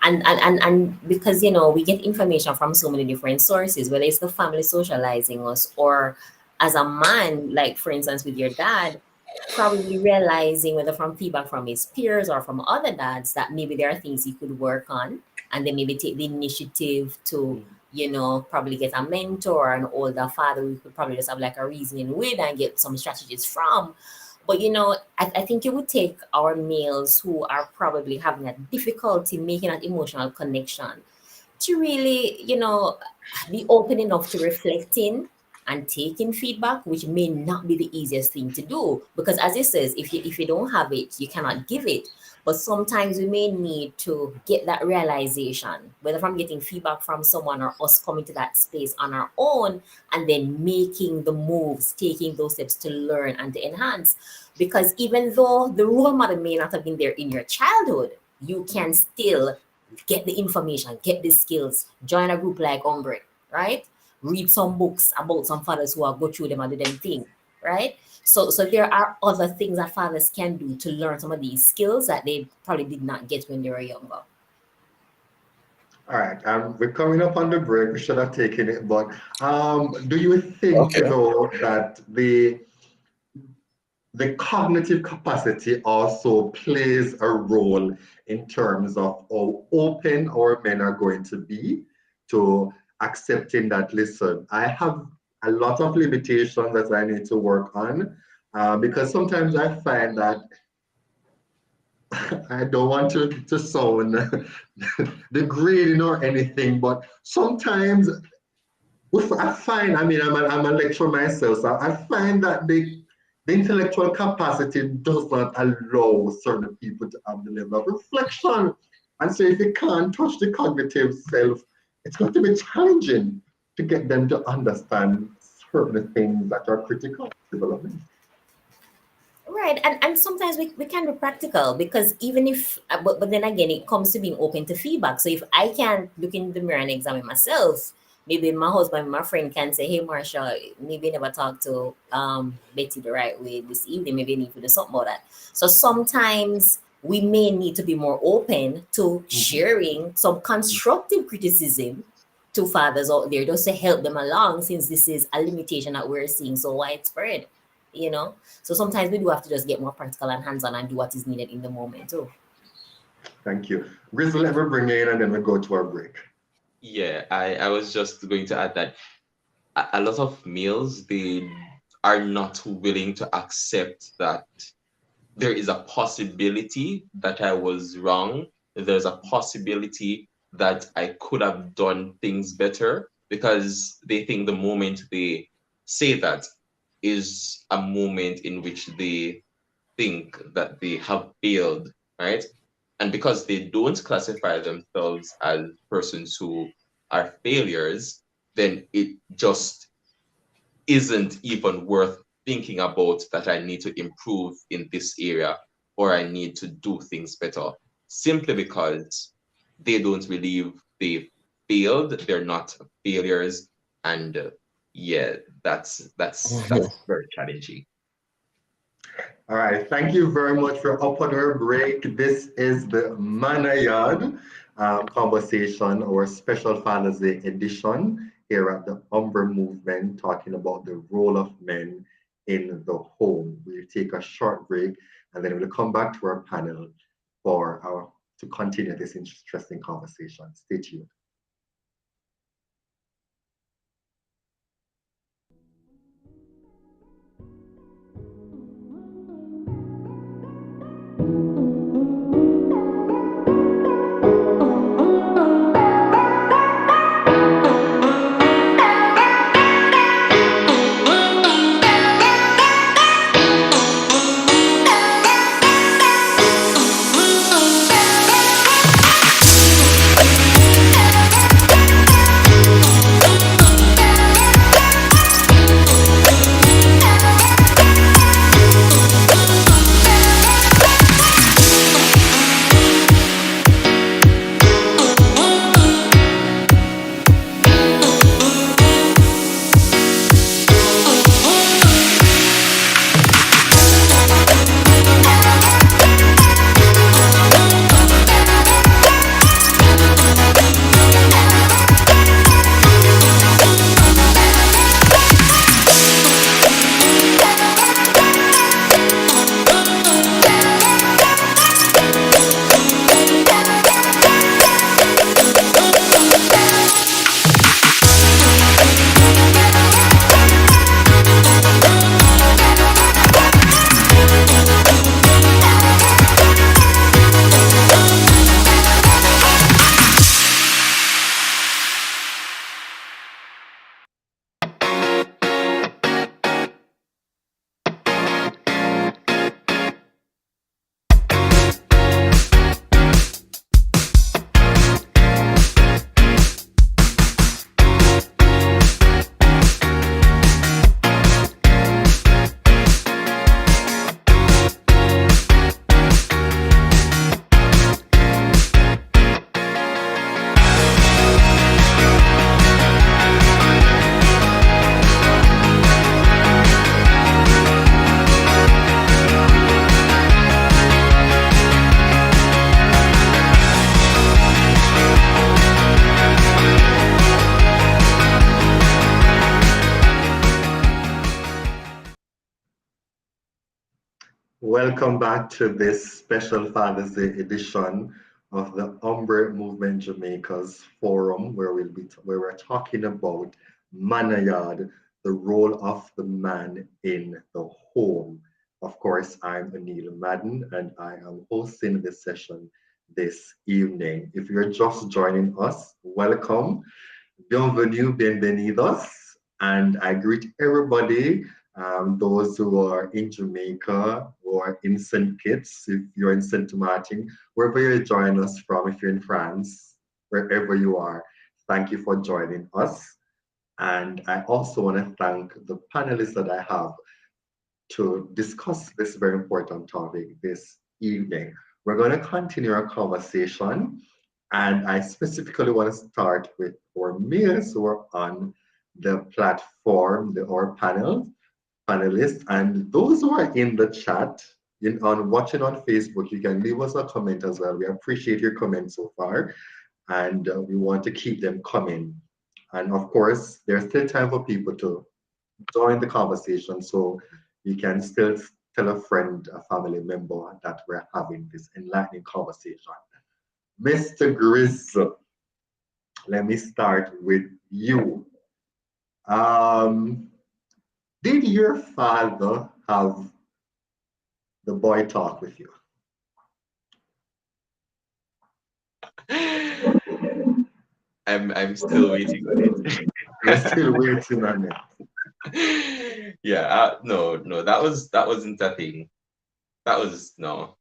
And because we get information from so many different sources, whether it's the family socializing us, or as a man, like for instance with your dad, probably realizing whether from feedback from his peers or from other dads that maybe there are things he could work on, and then maybe take the initiative to probably get a mentor, an older father we could probably just have like a reasoning with and get some strategies from. But I think it would take our males who are probably having a difficulty making an emotional connection to really, be open enough to reflecting and taking feedback, which may not be the easiest thing to do. Because as it says, if you don't have it, you cannot give it. But sometimes we may need to get that realization, whether from getting feedback from someone or us coming to that space on our own and then making the moves, taking those steps to learn and to enhance. Because even though the role model may not have been there in your childhood, you can still get the information, get the skills, join a group like U.M.B.R.E, right? Read some books about some fathers who are go through them and do them thing, right? So there are other things that fathers can do to learn some of these skills that they probably did not get when they were younger. All right, we're coming up on the break. We should have taken it, but do you think, Okay. that the cognitive capacity also plays a role in terms of how open our men are going to be to accepting that, listen, I have a lot of limitations that I need to work on, because sometimes I find that I don't want to sound degrading or anything, but sometimes I find, I mean, I'm a lecturer myself, so I find that the intellectual capacity does not allow certain people to have the level of reflection. And so if you can't touch the cognitive self, it's going to be challenging to get them to understand certain things that are critical to development. Right, and sometimes we can be practical because even if, but then again, it comes to being open to feedback. So if I can look in the mirror and examine myself, maybe my husband, my friend can say, "Hey, Marsha, maybe you never talked to Betty the right way this evening. Maybe you need to do something about that." So sometimes we may need to be more open to Mhm. sharing some constructive criticism to fathers out there just to help them along, since this is a limitation that we're seeing so widespread. You know, so sometimes we do have to just get more practical and hands-on and do what is needed in the moment too. Thank you. Grizzle, let me bring you in and then we go to our break. Yeah, I was just going to add that a lot of males, they are not willing to accept that there is a possibility that I was wrong. There's a possibility that I could have done things better, because they think the moment they say that is a moment in which they think that they have failed, right? And because they don't classify themselves as persons who are failures, then it just isn't even worth thinking about that I need to improve in this area or I need to do things better, simply because they don't believe they failed, they're not failures, and yeah, that's very challenging. All right, thank you very much for up on our break. This is the Manayard conversation, or special Father's Day edition here at the U.M.B.R.E Movement, talking about the role of men in the home. We'll take a short break and then we'll come back to our panel for our to continue this interesting conversation. Stay tuned. Welcome back to this special Father's Day edition of the U.M.B.R.E Movement Jamaica's forum, where we're talking about manayard, the role of the man in the home. Of course, I'm Anil Madden, and I am hosting this session this evening. If you're just joining us, welcome. Bienvenue, bienvenidos, and I greet everybody, those who are in Jamaica or in St. Kitts, if you're in St. Martin, wherever you're joining us from, if you're in France, wherever you are, thank you for joining us. And I also want to thank the panelists that I have to discuss this very important topic this evening. We're going to continue our conversation, and I specifically want to start with our males who are on the platform, our panelists, and those who are in the chat, on watching on Facebook. You can leave us a comment as well. We appreciate your comments so far, and we want to keep them coming. And of course, there's still time for people to join the conversation, so you can still tell a friend, a family member, that we're having this enlightening conversation. Mr. Grizz, let me start with you. Did your father have the boy talk with you? I'm still waiting on it. You're still waiting on it. Yeah, no, that wasn't a thing. That was no.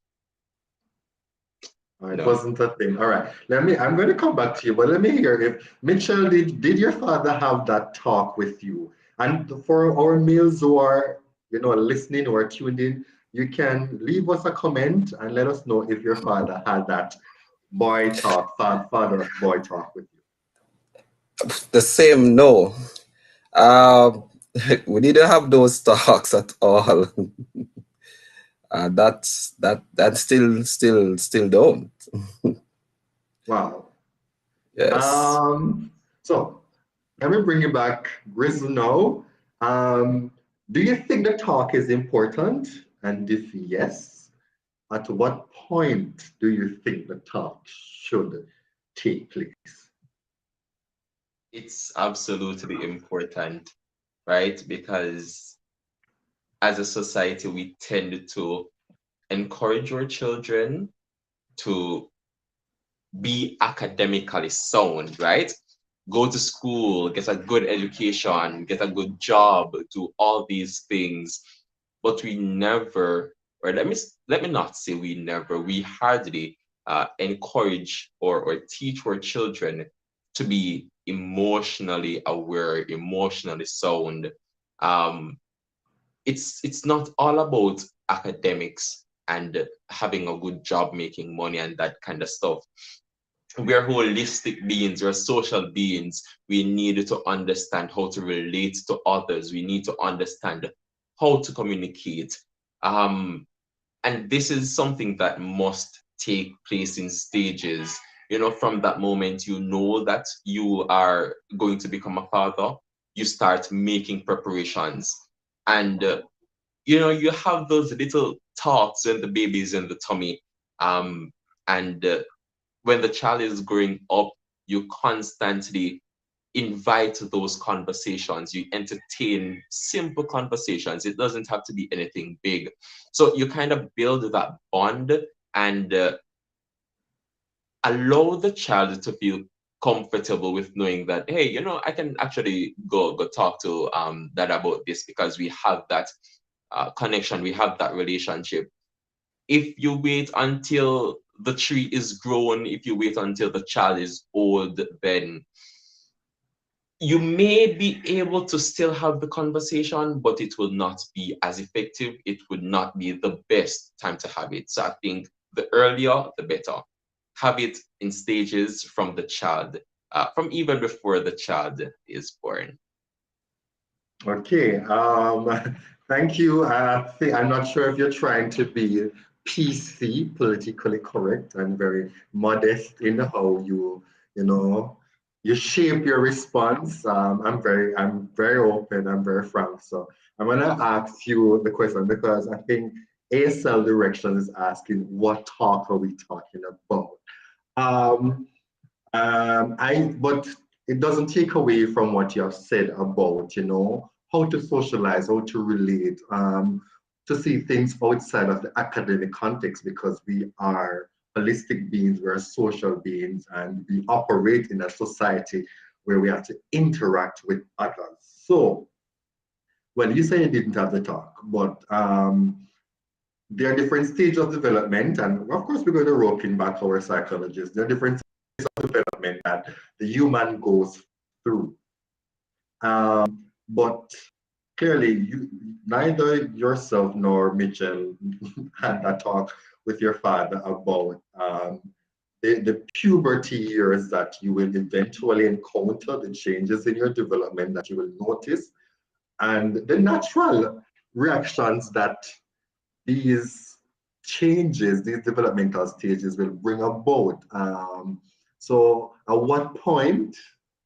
It wasn't a thing. All right. I'm going to come back to you, but let me hear if Mitchell, did your father have that talk with you? And for our males who are, listening or tuned in, you can leave us a comment and let us know if your father had that boy talk, father boy talk with you. The same, no. Um, we didn't have those talks at all. That still don't. Wow. Yes. So let me bring you back, Grizzle now. Um, do you think the talk is important? And if yes, at what point do you think the talk should take place? It's absolutely important, right? Because as a society, we tend to encourage our children to be academically sound, right? Go to school, get a good education, get a good job, do all these things. But we never, or let me not say we never, we hardly encourage or teach our children to be emotionally aware, emotionally sound. Um, it's not all about academics and having a good job, making money, and that kind of stuff. We are holistic beings, we're social beings. We need to understand how to relate to others. We need to understand how to communicate. And this is something that must take place in stages. You know, from that moment, you know that you are going to become a father, you start making preparations. And, you know, you have those little thoughts when the baby is in the tummy. And when the child is growing up, you constantly invite those conversations. You entertain simple conversations. It doesn't have to be anything big. So you kind of build that bond and allow the child to feel comfortable with knowing that, hey, you know, I can actually go talk to dad about this because we have that connection, we have that relationship. If you wait until the tree is grown, if you wait until the child is old, then you may be able to still have the conversation, but it will not be as effective. It would not be the best time to have it. So I think the earlier, the better. Have it in stages from the child, from even before the child is born. Okay, thank you. I'm not sure if you're trying to be PC, politically correct, and very modest in how you know, you shape your response. I'm very open. I'm very frank. So I'm gonna ask you the question because I think ASL Directions is asking what talk are we talking about? Um, but it doesn't take away from what you have said about, how to socialize, how to relate, to see things outside of the academic context because we are holistic beings, we're social beings, and we operate in a society where we have to interact with others. So, well, you say you didn't have the talk, but there are different stages of development, and of course, we're going to rope in back our psychologists. There are different development that the human goes through. But clearly, neither yourself nor Mitchell had a talk with your father about the puberty years that you will eventually encounter, the changes in your development that you will notice, and the natural reactions that these changes, these developmental stages will bring about. So at what point,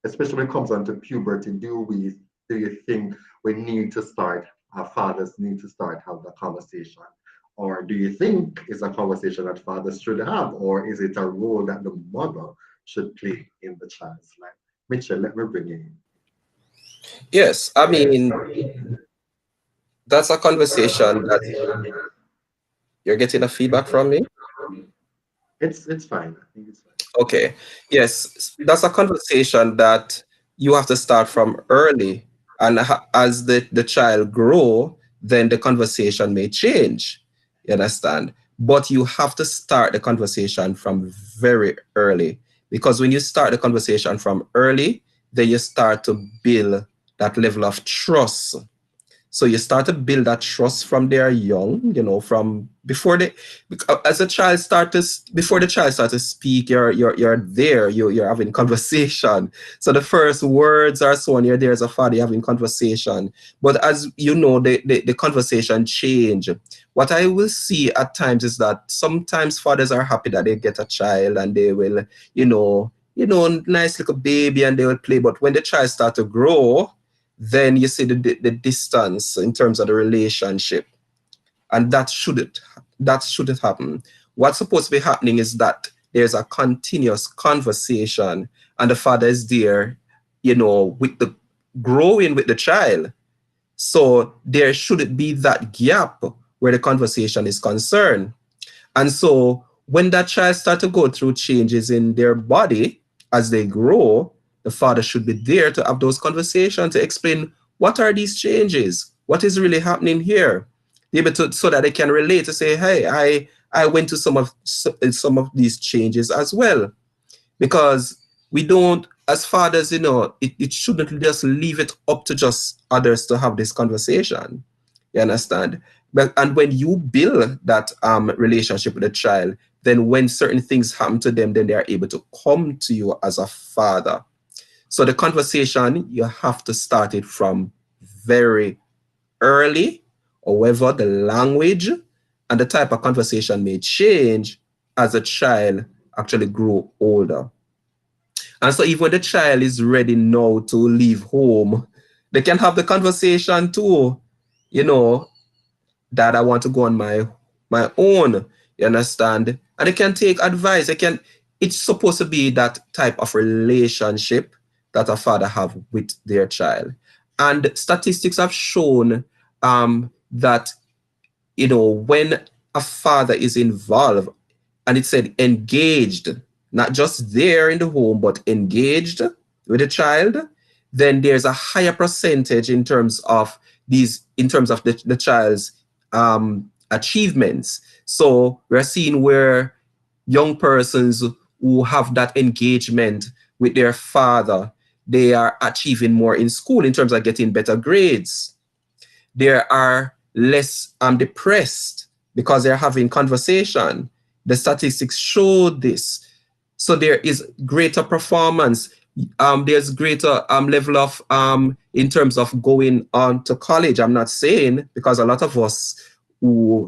especially when it comes on to puberty, do you think we need to start, our fathers need to start have the conversation? Or do you think it's a conversation that fathers should have, or is it a role that the mother should play in the child's life? Mitchell, let me bring you in. Yes, I mean, that's a conversation that you're getting a feedback from me. It's fine. I think it's fine. Okay. Yes, that's a conversation that you have to start from early. And as the child grow, then the conversation may change. You understand? But you have to start the conversation from very early. Because when you start the conversation from early, then you start to build that level of trust So you start to build that trust from they are young, from before they, as a child before the child starts to speak, you're there, you're having conversation. So the first words are so on, you're there as a father, you're having conversation. But as you know, the conversation change. What I will see at times is that sometimes fathers are happy that they get a child and they will, nice little baby and they will play. But when the child start to grow, then you see the distance in terms of the relationship, and that shouldn't happen. What's supposed to be happening is that there's a continuous conversation, and the father is there, with the growing with the child. So there shouldn't be that gap where the conversation is concerned. And so when that child start to go through changes in their body as they grow, the father should be there to have those conversations to explain what are these changes, what is really happening here, able to, so that they can relate to say, hey, I went to some of these changes as well. Because we don't, as fathers, it shouldn't just leave it up to just others to have this conversation. You understand? And when you build that relationship with a child, then when certain things happen to them, then they are able to come to you as a father. So the conversation, you have to start it from very early. However, the language and the type of conversation may change as a child actually grow older. And so even when the child is ready now to leave home, they can have the conversation too. You know, Dad, I want to go on my own. You understand? And they can take advice. It's supposed to be that type of relationship that a father have with their child. And statistics have shown that when a father is involved, and it said engaged, not just there in the home, but engaged with the child, then there's a higher percentage in terms of the child's achievements. So we're seeing where young persons who have that engagement with their father, they are achieving more in school in terms of getting better grades. They are less depressed because they're having conversation. The statistics show this. So there is greater performance. There's greater level of in terms of going on to college. I'm not saying, because a lot of us,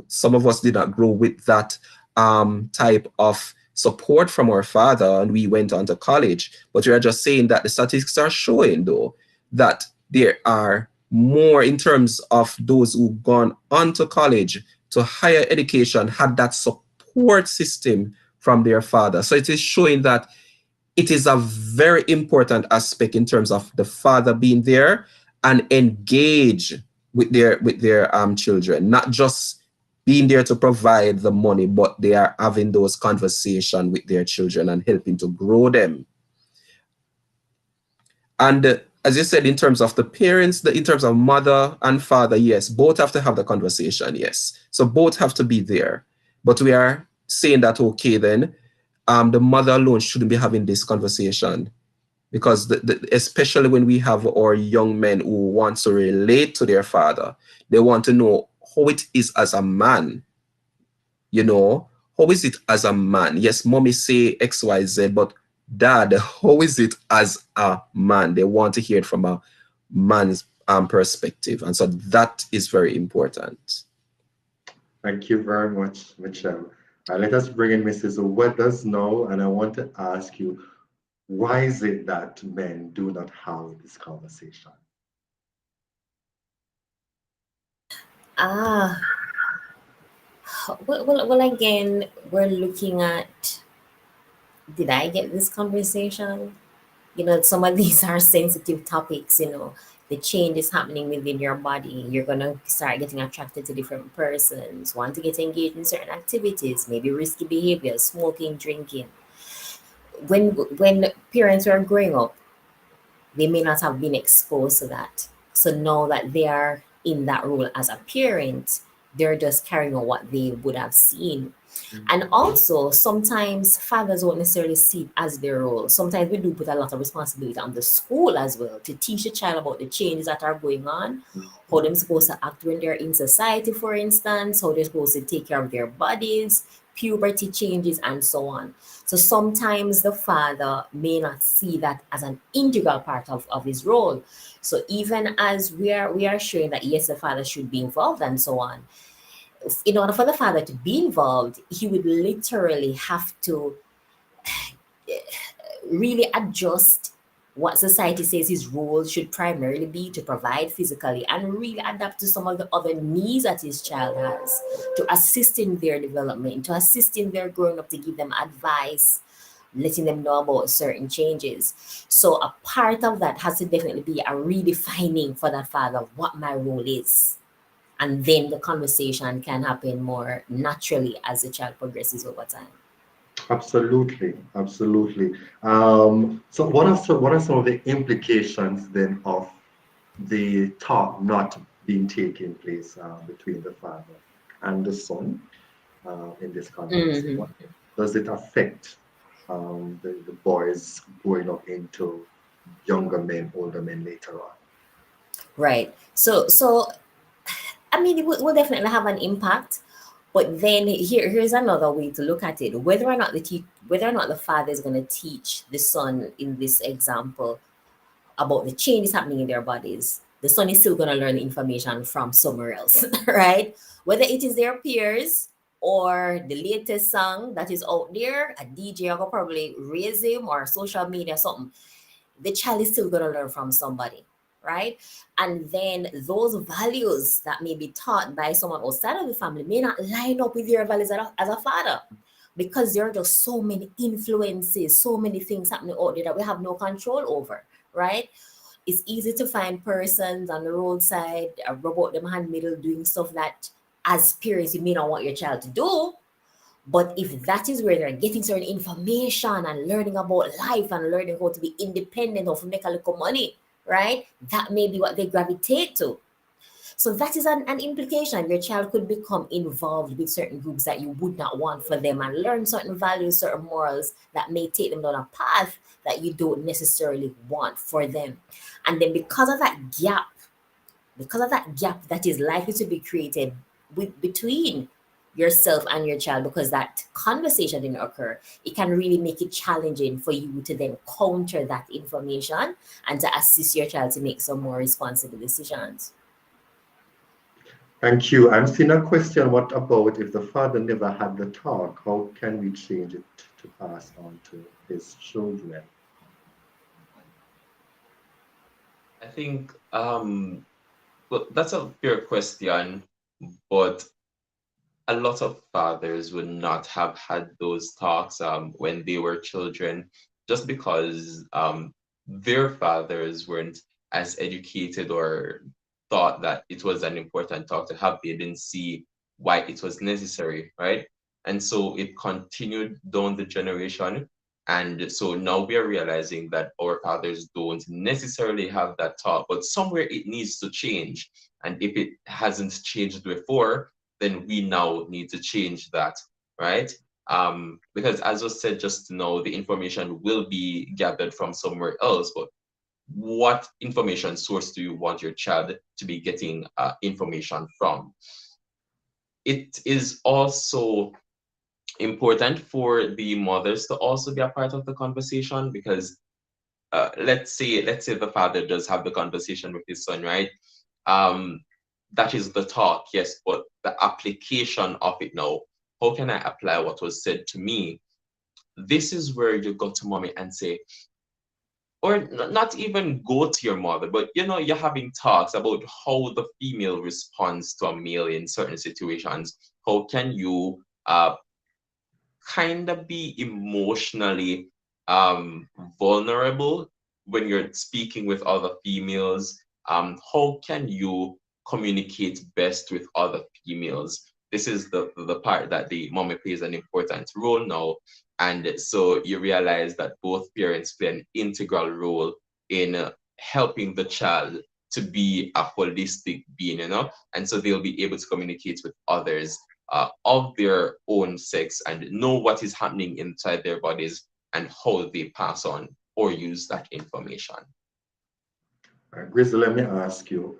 some of us did not grow with that type of support from our father, and we went on to college. But we are just saying that the statistics are showing, though, that there are more in terms of those who've gone on to college, to higher education, had that support system from their father. So it is showing that it is a very important aspect in terms of the father being there and engage with their children, not just being there to provide the money, but they are having those conversations with their children and helping to grow them. And as you said, in terms of the parents, in terms of mother and father, yes, both have to have the conversation, yes. So both have to be there. But we are saying that, okay, then the mother alone shouldn't be having this conversation, because especially when we have our young men who want to relate to their father, they want to know how it is as a man. How is it as a man? Yes, mommy say XYZ, but dad, how is it as a man? They want to hear it from a man's perspective. And so that is very important. Thank you very much, Michelle. Let us bring in Mrs. Weathers now, and I want to ask you, why is it that men do not have this conversation? Ah, well, again, we're looking at, did I get this conversation? Some of these are sensitive topics. The change is happening within your body. You're going to start getting attracted to different persons, want to get engaged in certain activities, maybe risky behavior, smoking, drinking. When parents are growing up, they may not have been exposed to that. So now that they are in that role as a parent, they're just carrying on what they would have seen. And also, sometimes fathers won't necessarily see it as their role. Sometimes we do put a lot of responsibility on the school as well to teach the child about the changes that are going on, how they're supposed to act when they're in society, for instance, how they're supposed to take care of their bodies, puberty changes, and so on. So sometimes the father may not see that as an integral part of his role. So even as we are showing that yes, the father should be involved and so on, in order for the father to be involved, he would literally have to really adjust what society says his role should primarily be to provide physically and really adapt to some of the other needs that his child has to assist in their development, to assist in their growing up, to give them advice, letting them know about certain changes. So a part of that has to definitely be a redefining for that father of what my role is. And then the conversation can happen more naturally as the child progresses over time. Absolutely, absolutely. So what are some of the implications then of the talk not being taking place between the father and the son in this context? Mhm. What does it affect the boys growing up into younger men, older men later on? Right. So I mean, it will definitely have an impact. But then here's another way to look at it. Whether or not the father is going to teach the son in this example about the changes happening in their bodies, the son is still going to learn information from somewhere else, right? Whether it is their peers or the latest song that is out there, a DJ will probably raise him, or social media, something, the child is still going to learn from somebody, right? And then those values that may be taught by someone outside of the family may not line up with your values as a father, because there are just so many influences, so many things happening out there that we have no control over, right? It's easy to find persons on the roadside, about them hand middle, doing stuff that as parents you may not want your child to do. But if that is where they're getting certain information and learning about life and learning how to be independent or to make a little money, right? That may be what they gravitate to. So that is an implication. Your child could become involved with certain groups that you would not want for them and learn certain values, certain morals that may take them down a path that you don't necessarily want for them. And then because of that gap that is likely to be created between yourself and your child, because that conversation didn't occur, it can really make it challenging for you to then counter that information and to assist your child to make some more responsible decisions. Thank you. I'm seeing a question. What about if the father never had the talk? How can we change it to pass on to his children? I think well, that's a fair question, but a lot of fathers would not have had those talks when they were children, just because their fathers weren't as educated or thought that it was an important talk to have. They didn't see why it was necessary, right? And so it continued down the generation. And so now we are realizing that our fathers don't necessarily have that talk, but somewhere it needs to change. And if it hasn't changed before, then we now need to change that, right? Because as I said just now, the information will be gathered from somewhere else, but what information source do you want your child to be getting information from? It is also important for the mothers to also be a part of the conversation, because let's say the father does have the conversation with his son, right? Um, that is the talk, yes, but the application of it now. How can I apply what was said to me? This is where you go to mommy and say, or not even go to your mother, but you're having talks about how the female responds to a male in certain situations. How can you kind of be emotionally vulnerable when you're speaking with other females? How can you communicate best with other females? This is the part that the mommy plays an important role now. And so you realize that both parents play an integral role in helping the child to be a holistic being, and so they'll be able to communicate with others of their own sex and know what is happening inside their bodies and how they pass on or use that information. Grizzly, let me ask you,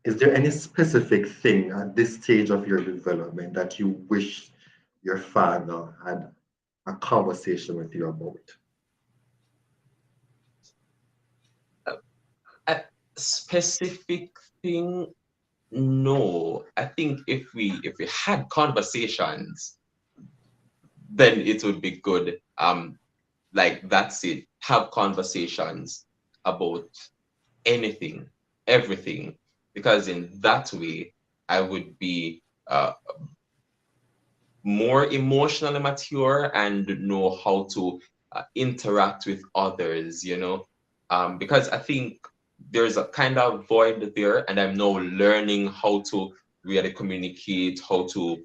is there any specific thing at this stage of your development that you wish your father had a conversation with you about? A specific thing, no. I think if we had conversations, then it would be good. Like that's it. Have conversations about anything, everything, because in that way I would be more emotionally mature and know how to interact with others, because I think there's a kind of void there, and I'm now learning how to really communicate, how to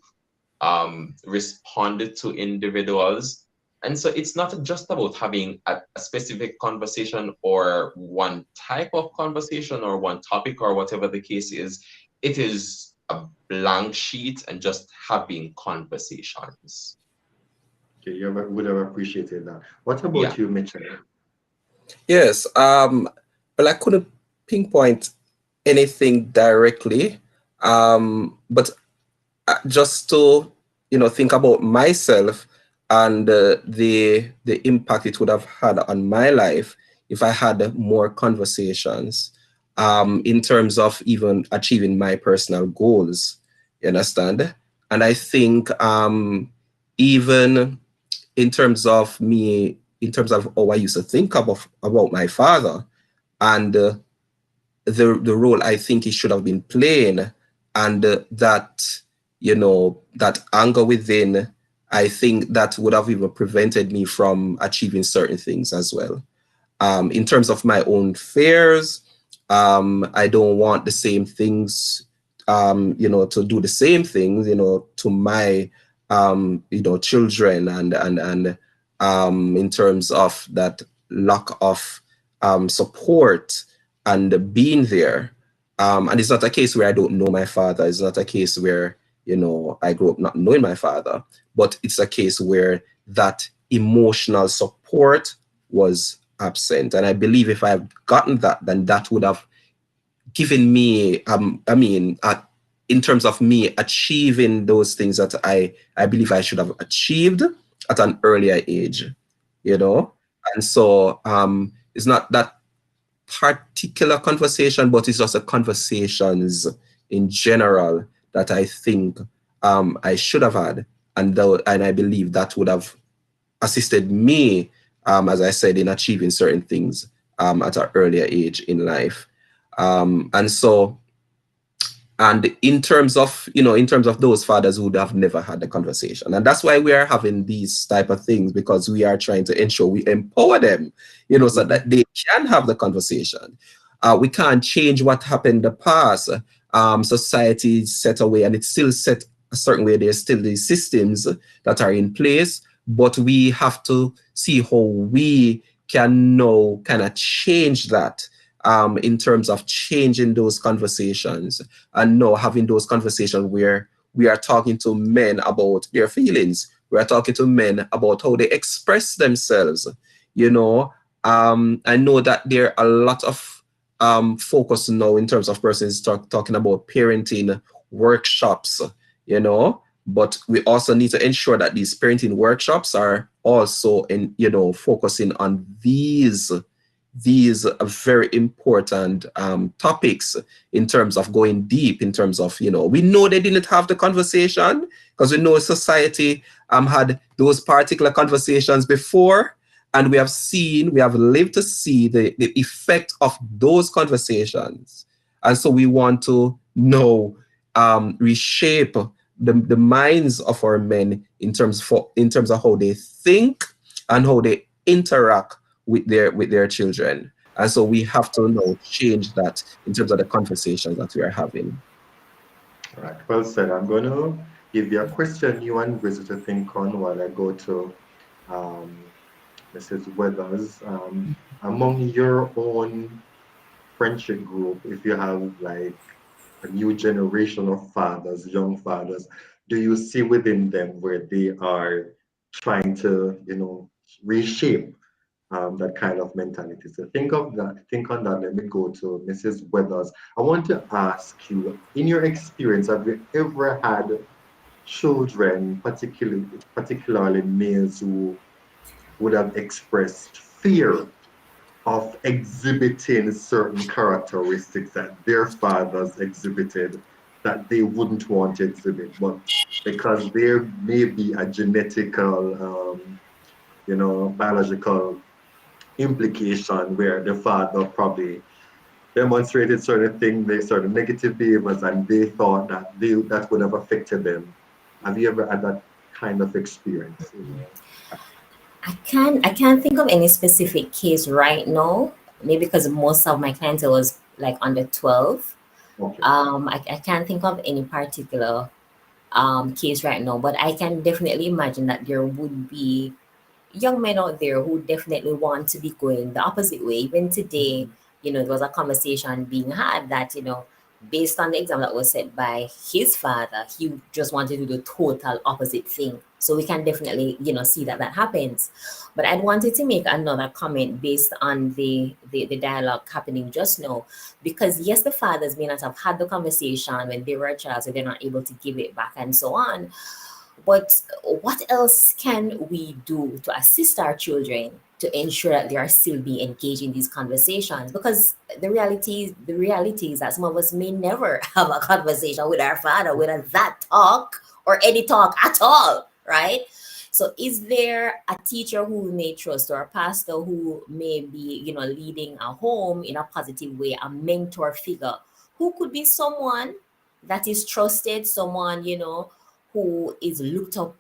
respond to individuals. And so it's not just about having a specific conversation or one type of conversation or one topic or whatever the case is. It is a blank sheet and just having conversations. Okay, would have appreciated that. What Yeah. about you, Mitchell? Yes. Well, I couldn't pinpoint anything directly. But just to think about myself and the impact it would have had on my life if I had more conversations in terms of even achieving my personal goals. You understand? And I think even in terms of me, in terms of how I used to think about my father and the role I think he should have been playing, and that anger within, I think that would have even prevented me from achieving certain things as well. In terms of my own fears, I don't want the same things, to do the same things, to my, children, and in terms of that lack of support and being there. And it's not a case where I don't know my father. It's not a case where, I grew up not knowing my father, but it's a case where that emotional support was absent. And I believe if I had gotten that, then that would have given me, in terms of me achieving those things that I believe I should have achieved at an earlier age, And so it's not that particular conversation, but it's just a conversations in general that I think I should have had. And I believe that would have assisted me, as I said, in achieving certain things at an earlier age in life. And so, and in terms of those fathers who would have never had the conversation, and that's why we are having these type of things, because we are trying to ensure we empower them, so that they can have the conversation. We can't change what happened in the past. Society is set away, and it's still set a certain way. There's still these systems that are in place, but we have to see how we can now kind of change that, in terms of changing those conversations, and no having those conversations where we are talking to men about their feelings. We are talking to men about how they express themselves. I know that there are a lot of focus now in terms of persons talking about parenting workshops, but we also need to ensure that these parenting workshops are also focusing on these very important topics, in terms of going deep, in terms of, we know they didn't have the conversation, because we know society had those particular conversations before, and we have lived to see the effect of those conversations. And so we want to know, reshape the minds of our men in terms of how they think and how they interact with their children. And so we have to now change that in terms of the conversations that we are having. All right, well said. I'm going to give you a question you and Grizzly to think on while I go to um, Mrs. Weathers. Among your own friendship group, if you have like a new generation of fathers, young fathers, do you see within them where they are trying to, reshape that kind of mentality? So think of that, think on that. Let me go to Mrs. Weathers. I want to ask you, in your experience, have you ever had children, particularly males, who would have expressed fear of exhibiting certain characteristics that their fathers exhibited that they wouldn't want to exhibit, but because there may be a genetical, biological implication where the father probably demonstrated certain things, they certain negative behaviors, and they thought that would have affected them. Have you ever had that kind of experience in your I can't think of any specific case right now. Maybe because most of my clientele was like under 12. okay. I can't think of any particular case right now, but I can definitely imagine that there would be young men out there who definitely want to be going the opposite way. Even today, Mhm. there was a conversation being had that, based on the example that was set by his father, he just wanted to do the total opposite thing. So we can definitely, see that that happens. But I wanted to make another comment based on the dialogue happening just now, because yes, the fathers may not have had the conversation when they were a child, so they're not able to give it back and so on. But what else can we do to assist our children to ensure that they are still being engaged in these conversations? Because the reality is that some of us may never have a conversation with our father, whether that talk or any talk at all, right? So is there a teacher who we may trust or a pastor who may be, leading a home in a positive way, a mentor figure who could be someone that is trusted, someone, who is looked up,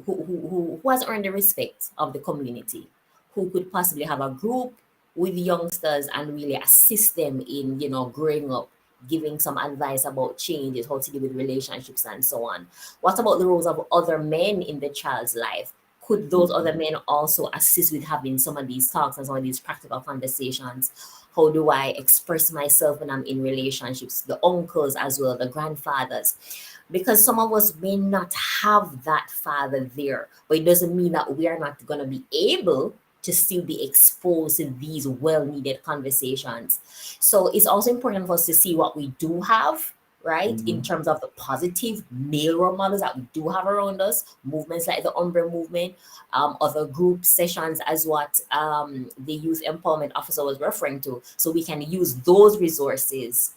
who has earned the respect of the community, who could possibly have a group with youngsters and really assist them in, growing up, giving some advice about changes, how to deal with relationships and so on. What about the roles of other men in the child's life? Could those other men also assist with having some of these talks and some of these practical conversations? How do I express myself when I'm in relationships? The uncles as well, the grandfathers, because some of us may not have that father there, but it doesn't mean that we are not going to be able to still be exposed to these well needed conversations. So it's also important for us to see what we do have, right, in Mhm. terms of the positive male role models that we do have around us, movements like the U.M.B.R.E movement, other group sessions, as what the youth empowerment officer was referring to. So we can use those resources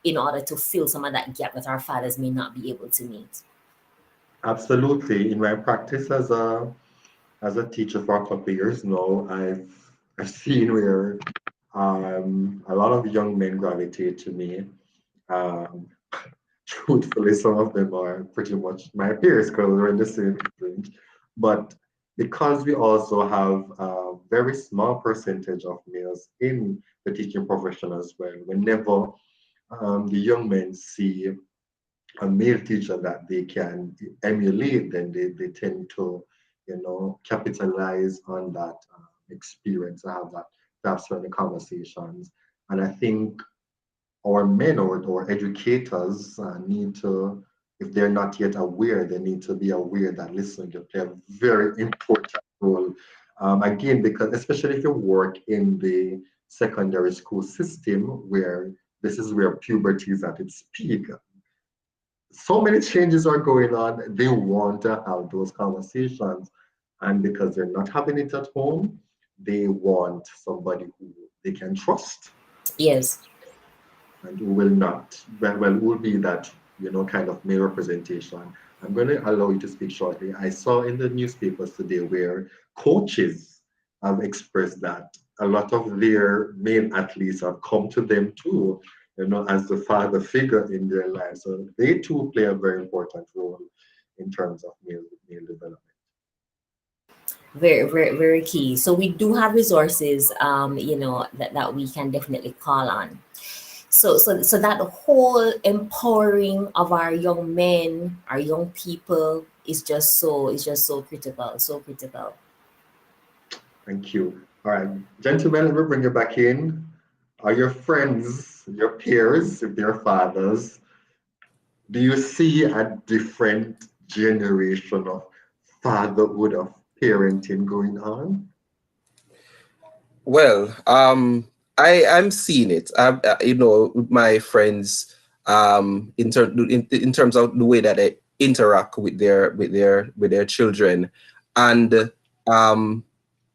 in order to fill some of that gap that our fathers may not be able to meet. Absolutely. In my practice as a teacher for a couple of years now, I've seen where a lot of young men gravitate to me. Um, Truthfully, some of them are pretty much my peers because we're in the same range. But because we also have a very small percentage of males in the teaching profession as well, whenever the young men see a male teacher that they can emulate, then they tend to, capitalize on that experience, to have certain conversations. And I think our men or educators need to, if they're not yet aware, they need to be aware that listening to play a very important role. Again, because especially if you work in the secondary school system, where this is where puberty is at its peak, so many changes are going on. They want to have those conversations. And because they're not having it at home, they want somebody who they can trust Yes. and who will not, well, will be that, kind of male representation. I'm going to allow you to speak shortly. I saw in the newspapers today where coaches have expressed that a lot of their male athletes have come to them too, as the father figure in their lives. So they too play a very important role in terms of male development. Very, very, very key. So we do have resources, that we can definitely call on. So that whole empowering of our young men, our young people is just so critical, so critical. Thank you. All right, gentlemen, let me bring you back in. Are your friends, your peers, if they're fathers, do you see a different generation of fatherhood, of parenting going on? Well, I'm seeing it. With my friends, in terms of the way that they interact with their children, and um,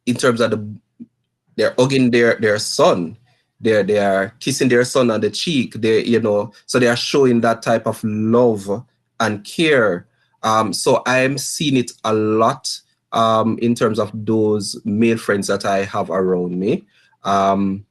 in terms of they're hugging their son, they are kissing their son on the cheek. So they are showing that type of love and care. So I'm seeing it a lot in terms of those male friends that I have around me. Um,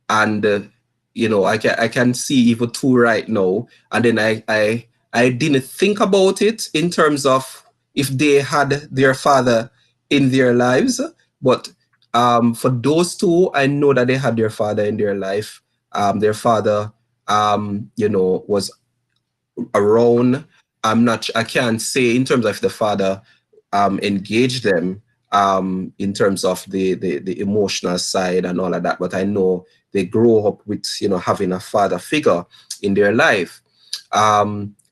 and I can see even two right now, and then I didn't think about it in terms of if they had their father in their lives, but for those two, I know that they had their father in their life. Their father was around. I can't say in terms of the father engage them in terms of the emotional side and all of that, but I know they grow up with having a father figure in their life.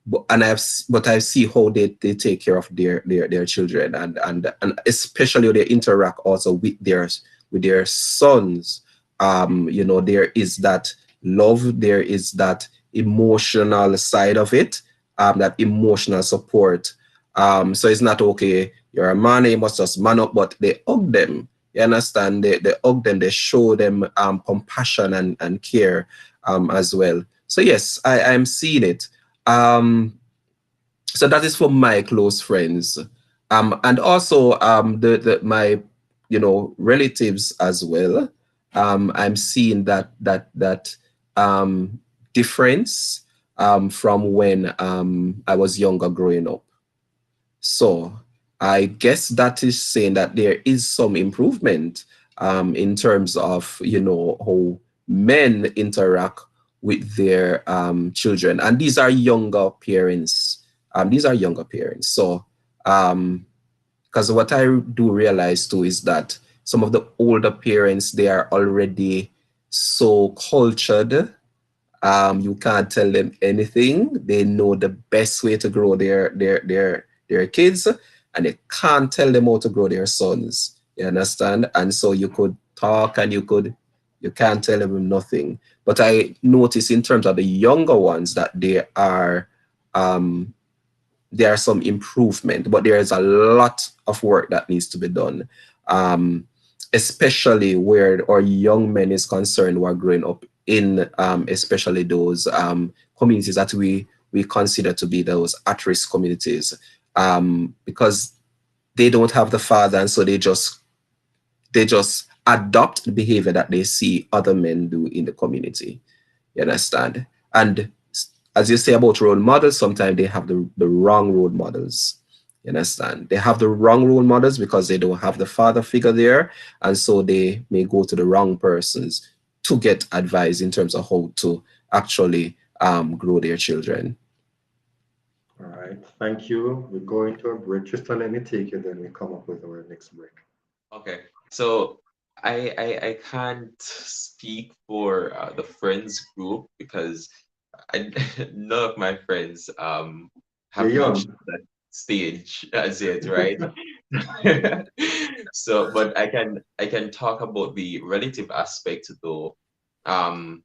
But I see how they take care of their children, and especially how they interact also with their sons. There is that love, there is that emotional side of it, that emotional support. So it's not okay, you're a man, you must just man up, but they hug them. You understand? They hug them, they show them compassion and care as well. So yes, I'm seeing it. So that is for my close friends. And also the my relatives as well. I'm seeing that difference from when I was younger growing up. So I guess that is saying that there is some improvement in terms of how men interact with their children, and these are younger parents. So because what I do realize too is that some of the older parents, they are already so cultured. You can't tell them anything. They know the best way to grow their kids, and they can't tell them how to grow their sons. You understand? And so you could talk, and you can't tell them nothing. But I notice in terms of the younger ones that there are some improvement, but there is a lot of work that needs to be done, um, especially where our young men is concerned who are growing up in especially those communities that we consider to be those at-risk communities, because they don't have the father, and so they just adopt the behavior that they see other men do in the community. You understand? And as you say about role models, sometimes they have the wrong role models. You understand? They have the wrong role models because they don't have the father figure there. And so they may go to the wrong persons to get advice in terms of how to actually grow their children. All right, thank you. We're going to a break. Tristan, let me take you, then we come up with our next break. Okay, so I can't speak for the friends group because none of my friends You're have reached young. that stage as yet, right? So, but I can talk about the relative aspect though. Um,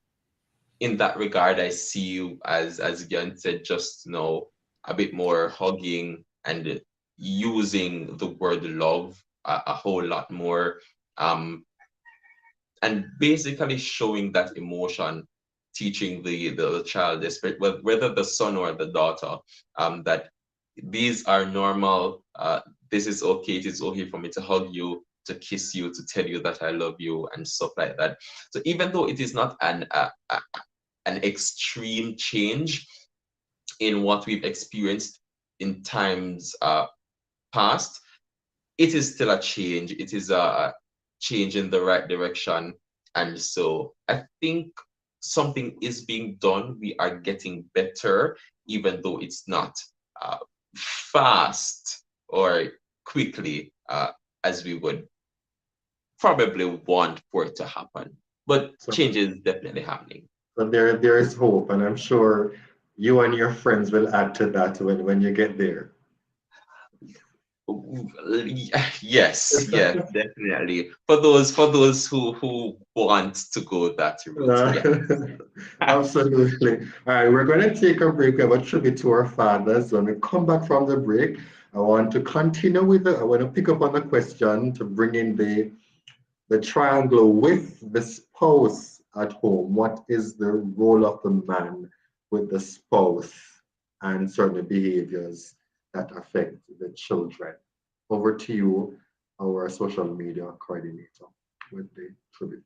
in that regard, I see you as Jan said just now, a bit more hugging and using the word love a whole lot more. Um, and basically showing that emotion, teaching the child, whether the son or the daughter, that these are normal. This is okay. It is okay for me to hug you, to kiss you, to tell you that I love you, and stuff like that. So even though it is not an extreme change in what we've experienced in times past, it is still a change. It is a change in the right direction. And so I think something is being done. We are getting better, even though it's not uh, fast or quickly as we would probably want for it to happen. But So, change is definitely happening. so there is hope, and I'm sure you and your friends will add to that when you get there. Yes, yes, definitely. For those who want to go that route, Uh, yeah. Absolutely. All right, we're going to take a break. We have a tribute to our fathers. When we come back from the break, I want to continue with I want to pick up on the question to bring in the triangle with the spouse at home. What is the role of the man with the spouse and certain behaviors that affect the children? Over to you, our social media coordinator, with the tribute.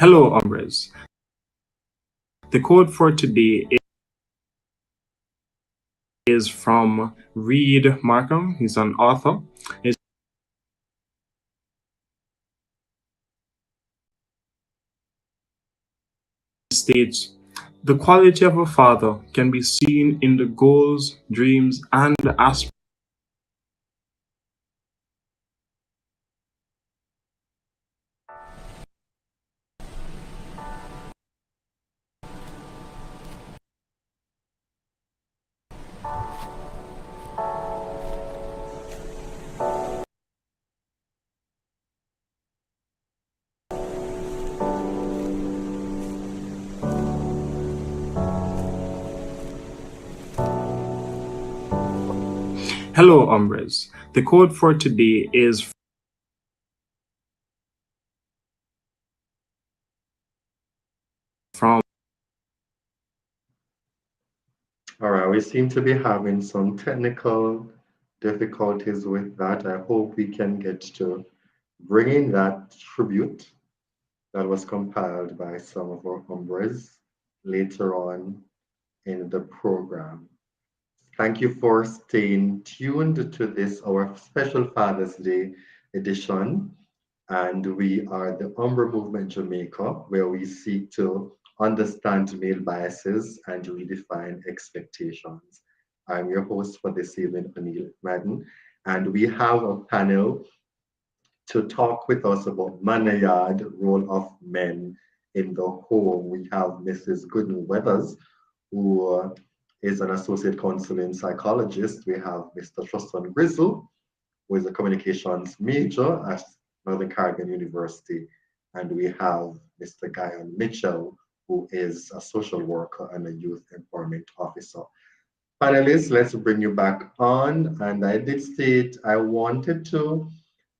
Hello, Umbras. The quote for today is from Reed Markham. He's an author. It states, "The quality of a father can be seen in the goals, dreams, and aspirations Hello, Umbras. The quote for today is from All right, we seem to be having some technical difficulties with that. I hope we can get to bring in that tribute that was compiled by some of our umbras later on in the program. Thank you for staying tuned to this, our special Father's Day edition. And we are the U.M.B.R.E Movement Jamaica, where we seek to understand male biases and redefine expectations. I'm your host for this evening, Anil Madden, and we have a panel to talk with us about Manayard, role of men in the home. We have Mrs. Gooden Weathers, who is an associate counseling psychologist. We have Mr. Truston Grizzle, who is a communications major at Northern Caribbean University. And we have Mr. Guyon Mitchell, who is a social worker and a youth empowerment officer. Panelists, let's bring you back on. And I did state I wanted to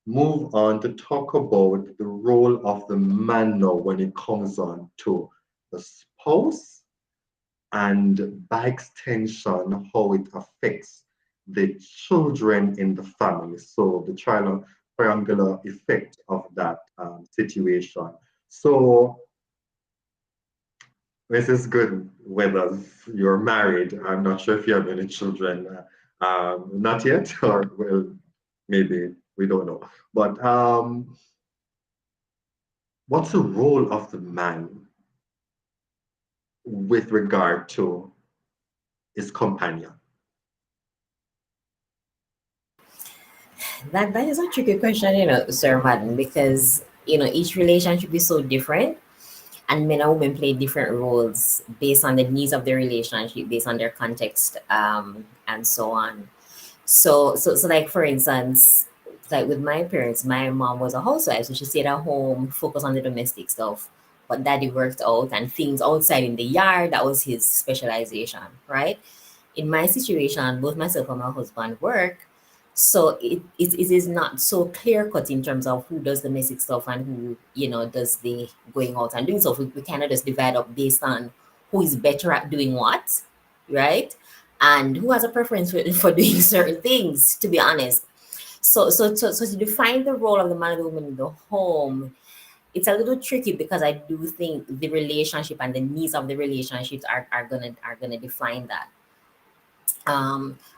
move on to talk about the role of the man now when it comes on to the spouse and by extension how it affects the children in the family. So the triangular effect of that situation. So this is good whether you're married. I'm not sure if you have any children. Not yet, or well, maybe we don't know. But what's the role of the man with regard to his companion? That is a tricky question, Sir Madden, because each relationship is so different, and men and women play different roles based on the needs of the relationship, based on their context, and so on. So like for instance, like with my parents, my mom was a housewife, so she stayed at home, focused on the domestic stuff. But daddy worked out and things outside in the yard, that was his specialization, right? In my situation, both myself and my husband work. So it is not so clear cut in terms of who does the domestic stuff and who, does the going out and doing stuff. We kind of just divide up based on who is better at doing what, right? And who has a preference for doing certain things, to be honest. So to define the role of the man and the woman in the home, it's a little tricky because I do think the relationship and the needs of the relationships are gonna define that.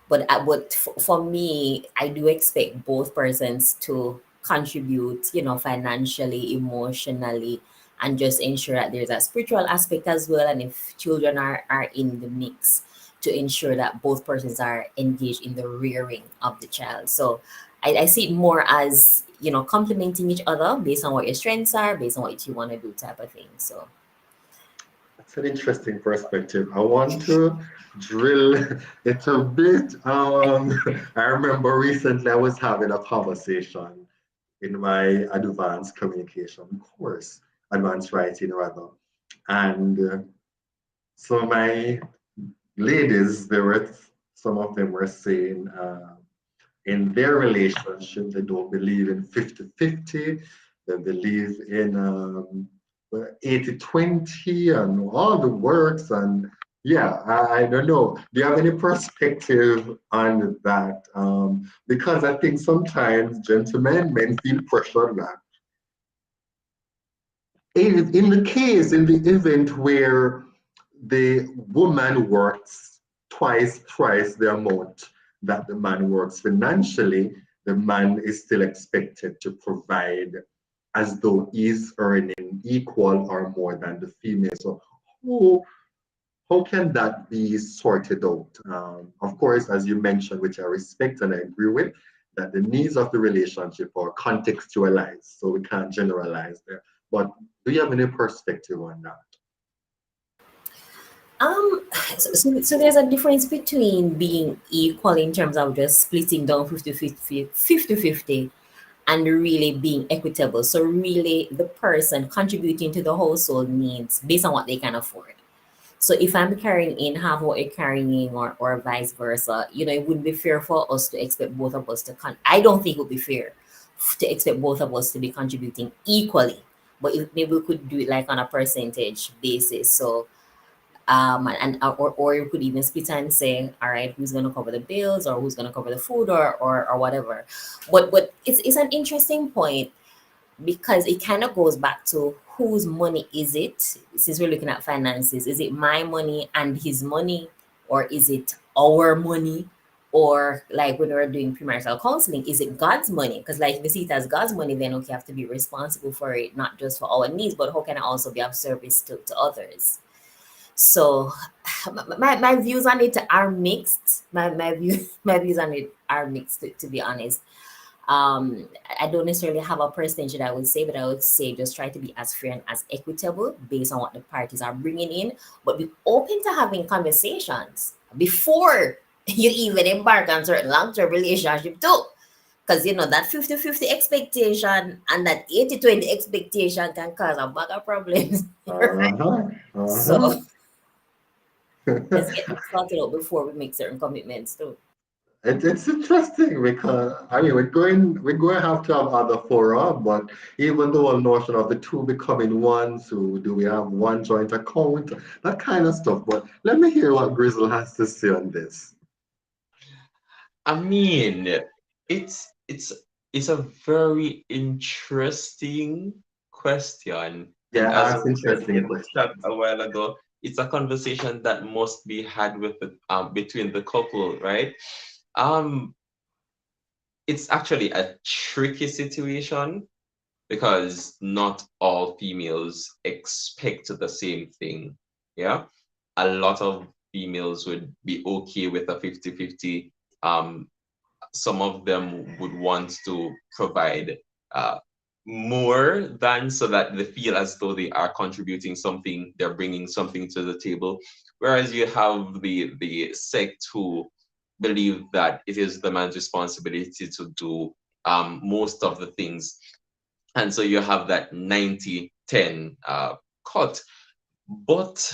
But for me, I do expect both persons to contribute, financially, emotionally, and just ensure that there's a spiritual aspect as well. And if children are in the mix, to ensure that both persons are engaged in the rearing of the child. So I see it more as, complementing each other based on what your strengths are, based on what you want to do, type of thing. So That's an interesting perspective. I want to drill it a bit. I remember recently I was having a conversation in my advanced communication course, advanced writing rather. And so my ladies, some of them were saying in their relationship, they don't believe in 50-50. They believe in 80-20 and all the works. And yeah, I don't know. Do you have any perspective on that? Because I think sometimes gentlemen, men feel pressure that in the event where the woman works twice, thrice the amount that the man works financially, the man is still expected to provide as though he's earning equal or more than the female. So how can that be sorted out? Of course, as you mentioned, which I respect and I agree with, that the needs of the relationship are contextualized, so we can't generalize there. But do you have any perspective on that? Um, so there's a difference between being equal in terms of just splitting down 50-50, and really being equitable. So really the person contributing to the household needs based on what they can afford. So if I'm carrying in half what you're carrying in, or vice versa, it wouldn't be fair for us to expect both of us to I don't think it would be fair to expect both of us to be contributing equally. But if maybe we could do it like on a percentage basis. So or you could even split and say, all right, who's going to cover the bills, or who's going to cover the food, or whatever. But it's an interesting point. because it kind of goes back to whose money is it, since we're looking at finances. Is it my money and his money, or is it our money? Or like when we're doing premarital counseling, is it God's money? Because like if we see it as God's money, then okay, I have to be responsible for it, not just for our needs, but how can I also be of service to others? So my views on it are mixed. My views on it are mixed, to be honest. I don't necessarily have a percentage that I would say, but I would say just try to be as fair and as equitable based on what the parties are bringing in, but be open to having conversations before you even embark on certain long-term relationship too. Because you know that 50-50 expectation and that 80-20 expectation can cause a bag of problems. Uh-huh. So Uh-huh. let's get this sorted out before we make certain commitments too. It's interesting because I mean we're going to have other fora, but even the whole notion of the two becoming one, so do we have one joint account, that kind of stuff. But let me hear what Grizzle has to say on this. I mean, it's it's it's a very interesting question, and Yeah, as we ask said interesting in the chat questions. a while ago, it's a conversation that must be had with the between the couple, right? Um, it's actually a tricky situation because not all females expect the same thing. Yeah. A lot of females would be okay with a 50-50. Some of them would want to provide uh, more than, so that they feel as though they are contributing something, they're bringing something to the table. Whereas you have the sect who believe that it is the man's responsibility to do most of the things. And so you have that 90-10 cut. But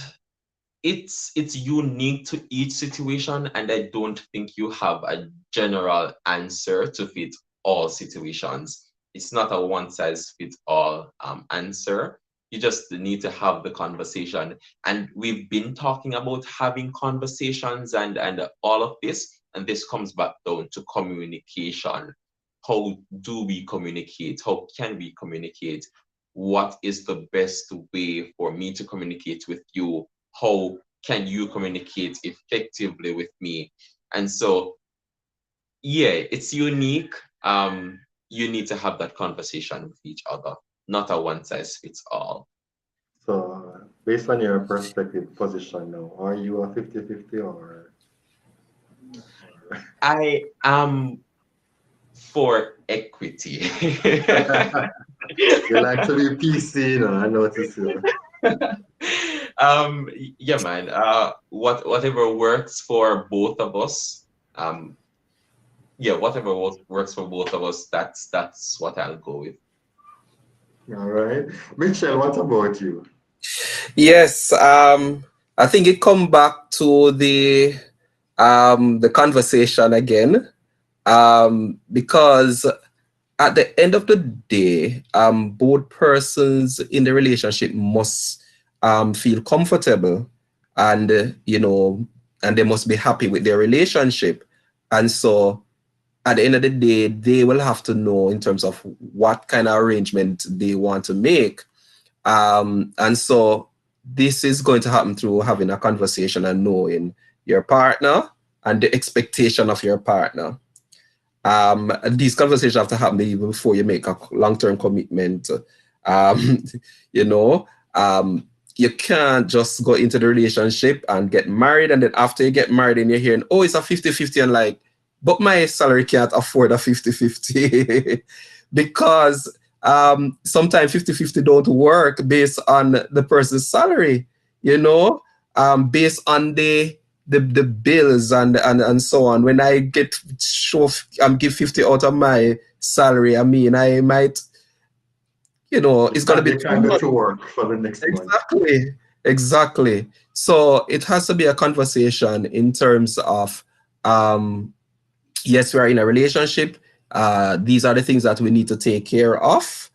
it's unique to each situation, and I don't think you have a general answer to fit all situations. It's not a one size fits all answer. You just need to have the conversation, and we've been talking about having conversations and all of this, and this comes back down to communication. How do we communicate? How can we communicate? What is the best way for me to communicate with you? How can you communicate effectively with me? And so, yeah, it's unique. You need to have that conversation with each other, not a one size fits all. So, based on your perspective position now, are you a 50-50 or I am for equity. you like to be PC, you know, I notice you. Yeah, man. Whatever works for both of us. Yeah, whatever works for both of us. That's what I'll go with. All right. Michelle, what about you? Yes, I think it come back to the conversation again, because at the end of the day, both persons in the relationship must feel comfortable, and and they must be happy with their relationship. And so at the end of the day, they will have to know in terms of what kind of arrangement they want to make. And so this is going to happen through having a conversation and knowing your partner and the expectation of your partner. These conversations have to happen even before you make a long-term commitment. Um, you know, you can't just go into the relationship and get married, and then after you get married and you're hearing, oh, it's a 50-50, and like, but my salary can't afford a 50-50. Because sometimes 50-50 don't work based on the person's salary, based on the bills and so on. When I get give 50 out of my salary, I mean, I might, it's going to be You too can't go much. to work for the next month. Exactly. So it has to be a conversation in terms of, yes, we are in a relationship. These are the things that we need to take care of.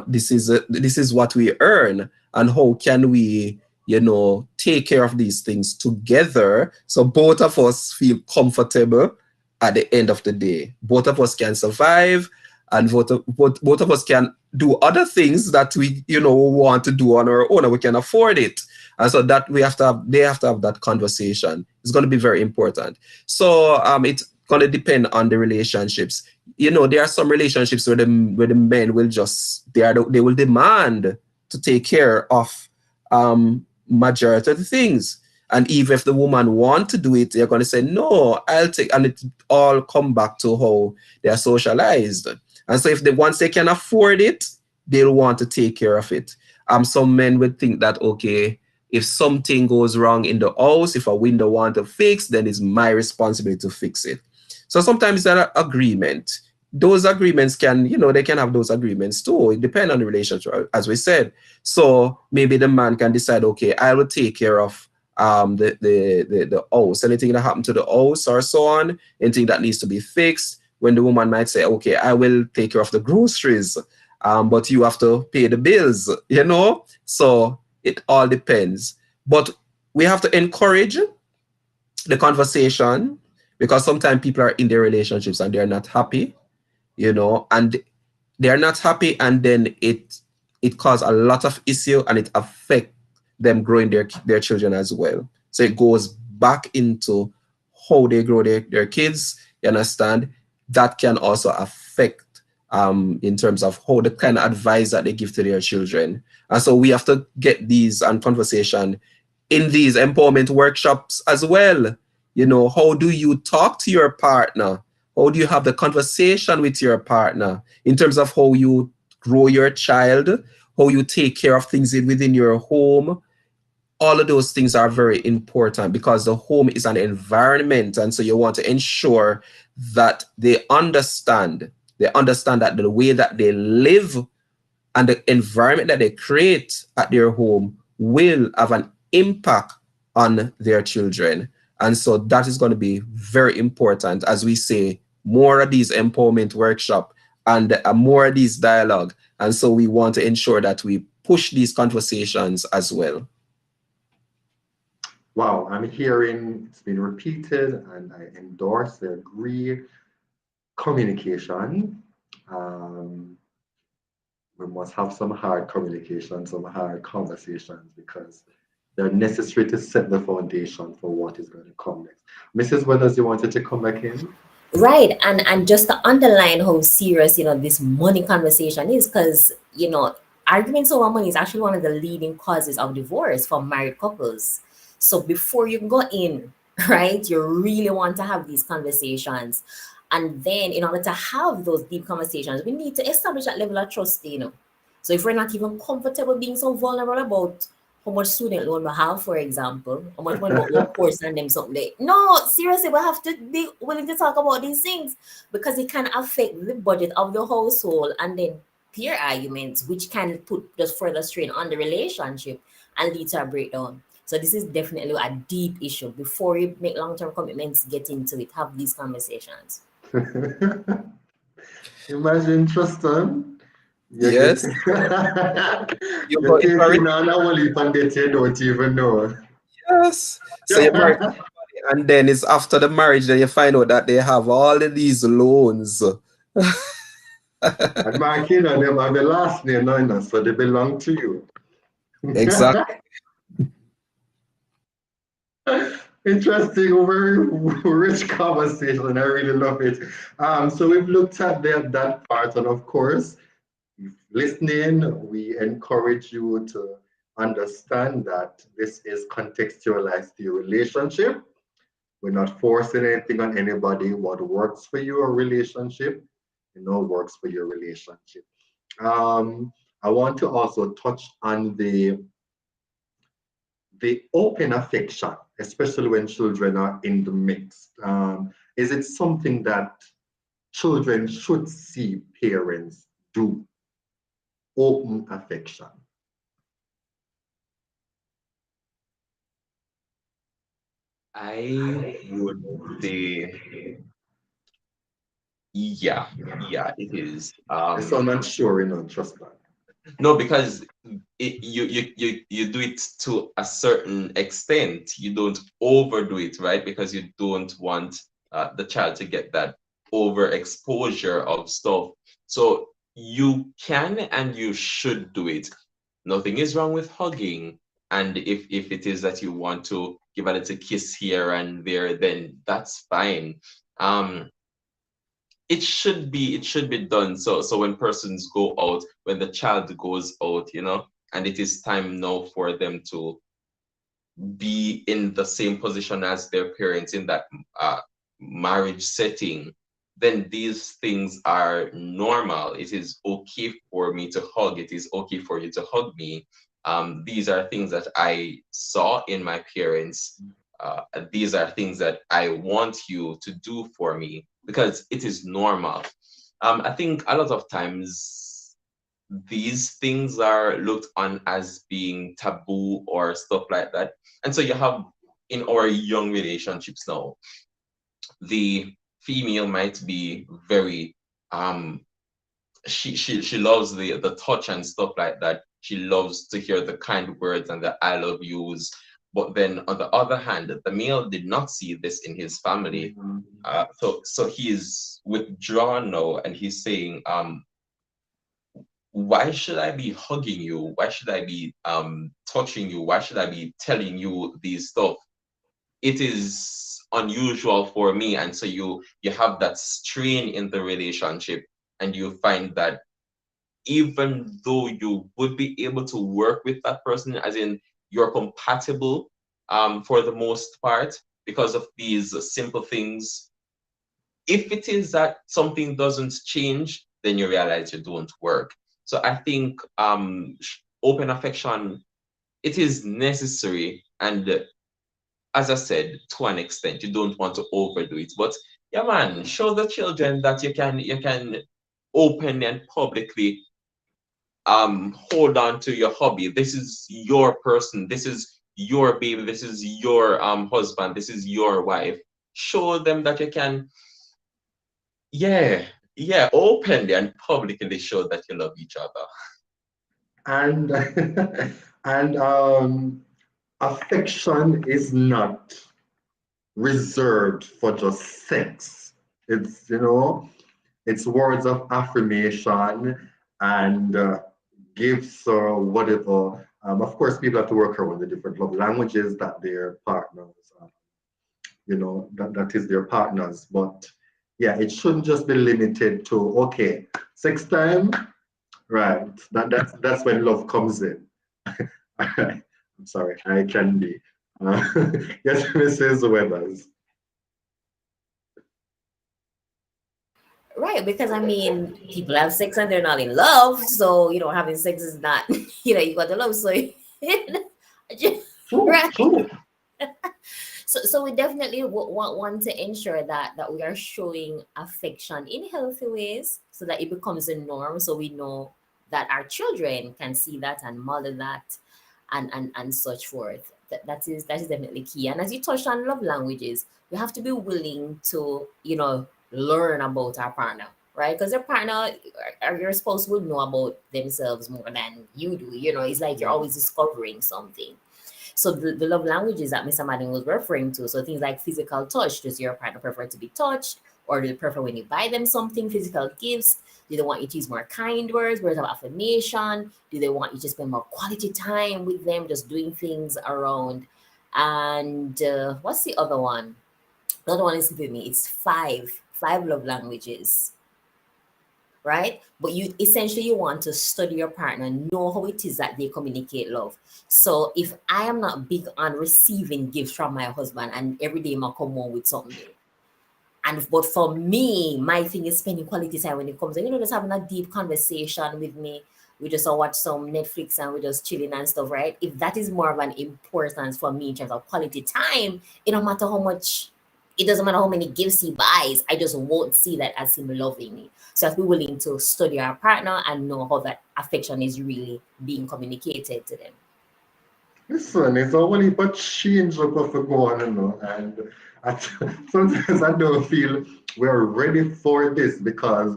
This is what we earn, and how can we, take care of these things together so both of us feel comfortable at the end of the day. Both of us can survive. and both of us can do other things that we, want to do on our own, and we can afford it. And so that they have to have that conversation. It's going to be very important. So it's going to depend on the relationships. There are some relationships where the men will just, they will demand to take care of majority of the things. And even if the woman want to do it, they're going to say, no, I'll take, and it all come back to how they are socialized. And so if once they can afford it, they'll want to take care of it. Some men would think that, okay, if something goes wrong in the house, if a window want to fix, then it's my responsibility to fix it. So sometimes that agreement, those agreements can, they can have those agreements too. It depends on the relationship, as we said. So maybe the man can decide, okay, I will take care of the house, anything that happened to the house or so on, anything that needs to be fixed. When the woman might say, okay, I will take care of the groceries, but you have to pay the bills, So it all depends. But we have to encourage the conversation, because sometimes people are in their relationships and they're not happy, and they're not happy, and then it causes a lot of issue, and it affects them growing their children as well. So it goes back into how they grow their kids. You understand? That can also affect in terms of how the kind of advice that they give to their children. And so we have to get these conversation in these empowerment workshops as well. How do you talk to your partner? How do you have the conversation with your partner in terms of how you grow your child, how you take care of things within your home? All of those things are very important, because the home is an environment. And so you want to ensure that they understand that the way that they live and the environment that they create at their home will have an impact on their children. And so that is going to be very important, as we say, more of these empowerment workshops and more of these dialogue. And so we want to ensure that we push these conversations as well. Wow, I'm hearing it's been repeated, and I endorse, I agree. Communication. Um, we must have some hard communication, some hard conversations, because they're necessary to set the foundation for what is going to come next. Mrs. Weathers, you wanted to come back in? Right, and just to underline how serious this money conversation is, because arguments over money is actually one of the leading causes of divorce for married couples. So before you go in, right, you really want to have these conversations, and then in order to have those deep conversations, we need to establish that level of trust. So if we're not even comfortable being so vulnerable about how much student loan we have, for example, how much money we course and them something. No, seriously, we have to be willing to talk about these things, because it can affect the budget of the household, and then peer arguments, which can put just further strain on the relationship and lead to a breakdown. So this is definitely a deep issue. Before you make long-term commitments, get into it, have these conversations. Imagine, Tristan, you're Yes. getting You go you're into a taking on a whole heap and that you don't even know. Yes. So you marry somebody, and then it's after the marriage that you find out that they have all of these loans. And my kid and them have a last name, no, so they belong to you. Exactly. Interesting, very rich conversation. I really love it. So we've looked at that part, and of course, if listening, we encourage you to understand that this is contextualized to your relationship. We're not forcing anything on anybody. What works for your relationship, works for your relationship. I want to also touch on the open affection, especially when children are in the mix. Is it something that children should see parents do? Open affection. I would say, yeah, it is. I sound unsure, trust that. No, because you do it to a certain extent. You don't overdo it, right? Because you don't want the child to get that overexposure of stuff. So you can and you should do it. Nothing is wrong with hugging. And if it is that you want to give a little kiss here and there, then that's fine. Um, it should be done. So when persons go out, when the child goes out, and it is time now for them to be in the same position as their parents in that marriage setting, then these things are normal. It is okay for me to hug. It is okay for you to hug me. These are things that I saw in my parents. These are things that I want you to do for me because it is normal. I think a lot of times these things are looked on as being taboo or stuff like that. And so you have in our young relationships now, the female might be very she loves the touch and stuff like that. She loves to hear the kind words and the I love yous. But then on the other hand, the male did not see this in his family. So he is withdrawn now and he's saying, why should I be hugging you? Why should I be touching you? Why should I be telling you these stuff? It is unusual for me. And so you have that strain in the relationship, and you find that even though you would be able to work with that person, as in you're compatible for the most part because of these simple things, if it is that something doesn't change, then you realize you don't work. So I think open affection, it is necessary. And as I said, to an extent, you don't want to overdo it. But yeah, man, show the children that you can openly and publicly hold on to your hobby. This is your person. This is your baby. This is your husband. This is your wife. Show them that you can, yeah, yeah, openly and publicly show that you love each other. And and affection is not reserved for just sex. It's, it's words of affirmation and gifts or whatever. Of course, people have to work around the different love languages that their partners, that is their partners. But yeah, it shouldn't just be limited to, okay, sex time, right? That's when love comes in. I'm sorry, I can be. Uh, yes, Mrs. Weathers. Right, because I mean, people have sex and they're not in love, so having sex is not, you got the love, so True, right. true. So we definitely want to ensure that we are showing affection in healthy ways, so that it becomes a norm, so we know that our children can see that and model that, and such forth. That is definitely key. And as you touched on love languages, we have to be willing to learn about our partner, right? Because your partner or your spouse will know about themselves more than you do. It's like you're always discovering something. So the love languages that Mr. Madden was referring to, so things like physical touch, does your partner prefer to be touched? Or do they prefer when you buy them something, physical gifts? Do they want you to use more kind words of affirmation? Do they want you to spend more quality time with them, just doing things around? And what's the other one? The other one is with me. It's five love languages, right? But you want to study your partner, know how it is that they communicate love. So if I am not big on receiving gifts from my husband and every day I come home with something new, but for me, my thing is spending quality time when it comes and just having a deep conversation with me. We just watch some Netflix and we just chilling and stuff, right? If that is more of an importance for me in terms of quality time, it don't matter how much, it doesn't matter how many gifts he buys, I just won't see that as him loving me. So I have to be willing to study our partner and know how that affection is really being communicated to them. Listen, it's all a but change up of a go on, and I, sometimes I don't feel we're ready for this because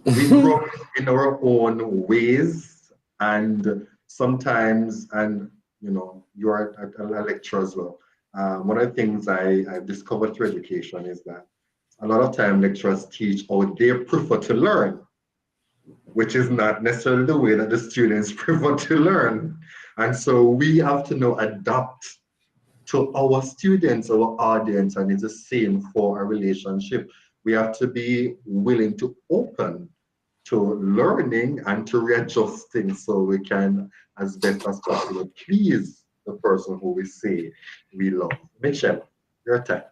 we grow up in our own ways, and sometimes, and you're a lecturer as well. One of the things I've discovered through education is that A lot of time lecturers teach how they prefer to learn, which is not necessarily the way that the students prefer to learn. And so we have to now adapt to our students, our audience, and it's the same for a relationship. We have to be willing to open to learning and to readjusting so we can, as best as possible, please the person who we say we love. Michelle, your time.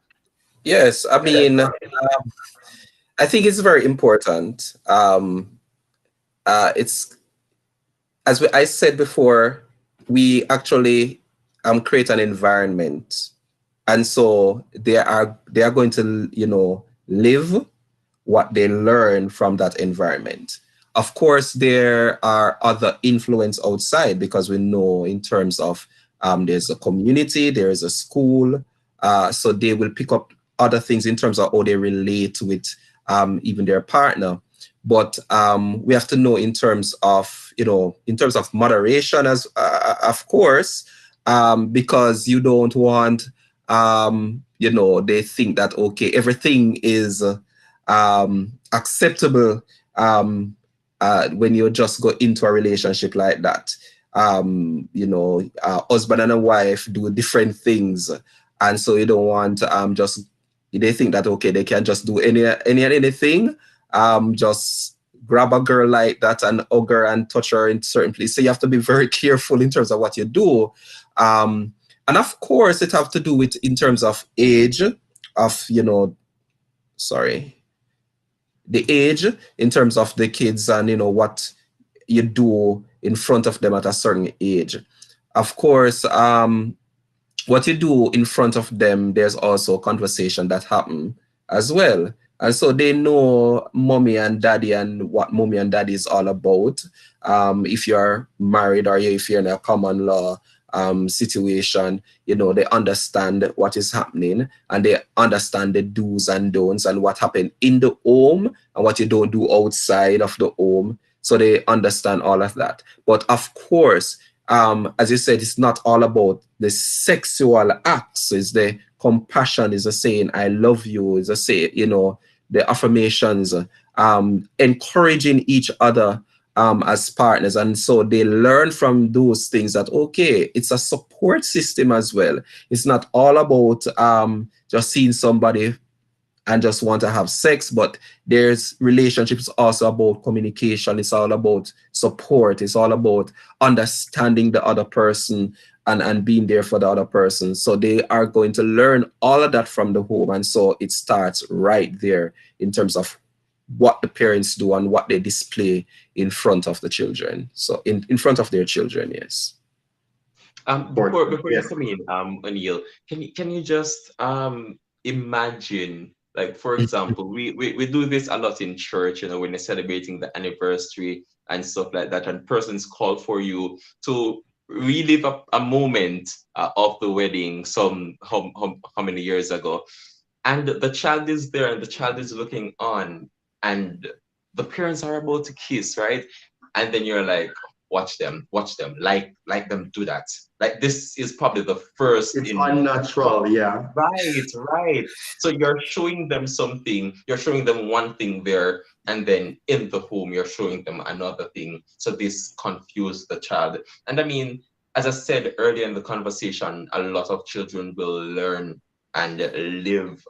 Yes, I mean, I think it's very important. It's I said before, we actually create an environment, and so they are going to live what they learn from that environment. Of course, there are other influence outside because we know in terms of there's a community, there is a school, so they will pick up other things in terms of how they relate with even their partner. But we have to know in terms of in terms of moderation, as of course, because you don't want they think that okay, everything is acceptable when you just go into a relationship like that. Husband and a wife do different things, and so you don't want just they think that okay, they can just do anything, just grab a girl like that and hug her and touch her in certain place. So you have to be very careful in terms of what you do. And of course, it have to do with in terms of age of sorry, the age in terms of the kids and what you do in front of them at a certain age. Of course, what you do in front of them, there's also conversation that happen as well. And so they know mommy and daddy and what mommy and daddy is all about. If you're married or if you're in a common law situation, they understand what is happening and they understand the do's and don'ts and what happened in the home and what you don't do outside of the home. So they understand all of that. But of course, as you said, it's not all about the sexual acts. It's the compassion, is a saying, I love you, is a say, the affirmations, encouraging each other as partners. And so they learn from those things that, okay, it's a support system as well. It's not all about just seeing somebody and just want to have sex, but there's relationships also about communication. It's all about support. It's all about understanding the other person and being there for the other person. So they are going to learn all of that from the home. And so it starts right there in terms of what the parents do and what they display in front of the children. So in front of their children, yes. Before you Yes. come in, O'Neill, can you just imagine, like for example, we do this a lot in church, when they're celebrating the anniversary and stuff like that, and persons call for you to relive a moment of the wedding how many years ago, and the child is there and the child is looking on, and the parents are about to kiss, right? And then you're like, watch them, like them do that. Like this is probably the first It's in unnatural, yeah. right. So you're showing them something, you're showing them one thing there, and then in the home you're showing them another thing. So this confused the child. And I mean, as I said earlier in the conversation, a lot of children will learn and live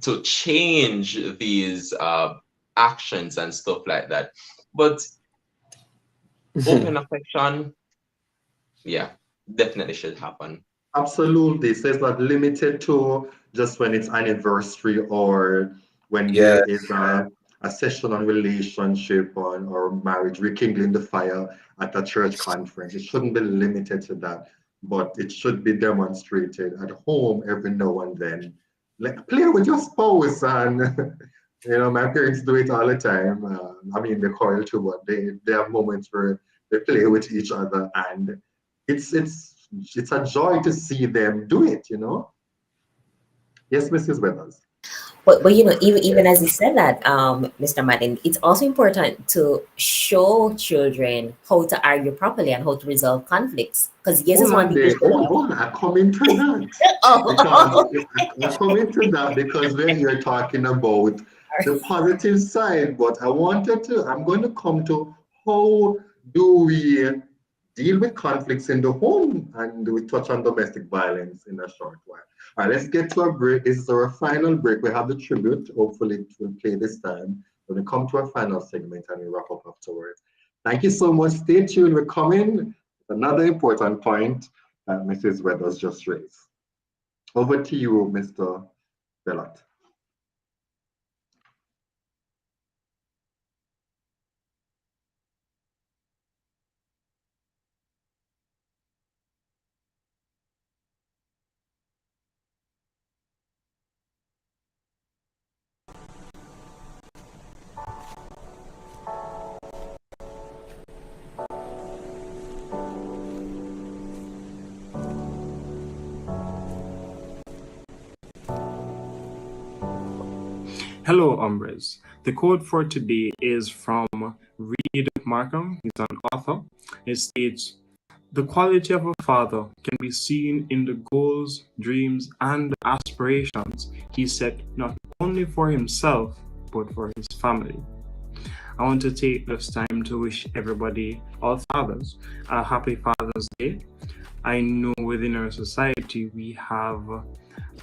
to change these actions and stuff like that. But open affection, yeah, definitely should happen. Absolutely. So it's not limited to just when it's anniversary or when Yeah. there is a session on relationship or marriage, rekindling the fire at a church conference. It shouldn't be limited to that, but it should be demonstrated at home every now and then. Like play with your spouse and my parents do it all the time. I mean, they quarrel too, but they have moments where they play with each other and it's a joy to see them do it. Yes, Mrs. Weathers. But even as you said that, Mr. Martin, it's also important to show children how to argue properly and how to resolve conflicts. Because yes, Hold it's one on thing to there. show Hold on. I come into that. Because oh, I come into that because when you're talking about the positive side, but I'm going to come to how do we deal with conflicts in the home, and we touch on domestic violence in a short while. All right, let's get to a break. This is our final break. We have the tribute. Hopefully it will play this time. We're going to come to our final segment and we wrap up afterwards. Thank you so much. Stay tuned. We're coming. Another important point that Mrs. Weathers just raised. Over to you, Mr. Bellot. Hello, Umbres. The quote for today is from Reed Markham. He's an author. It states, "The quality of a father can be seen in the goals, dreams, and aspirations he set not only for himself, but for his family." I want to take this time to wish everybody, all fathers, a happy Father's Day. I know within our society we have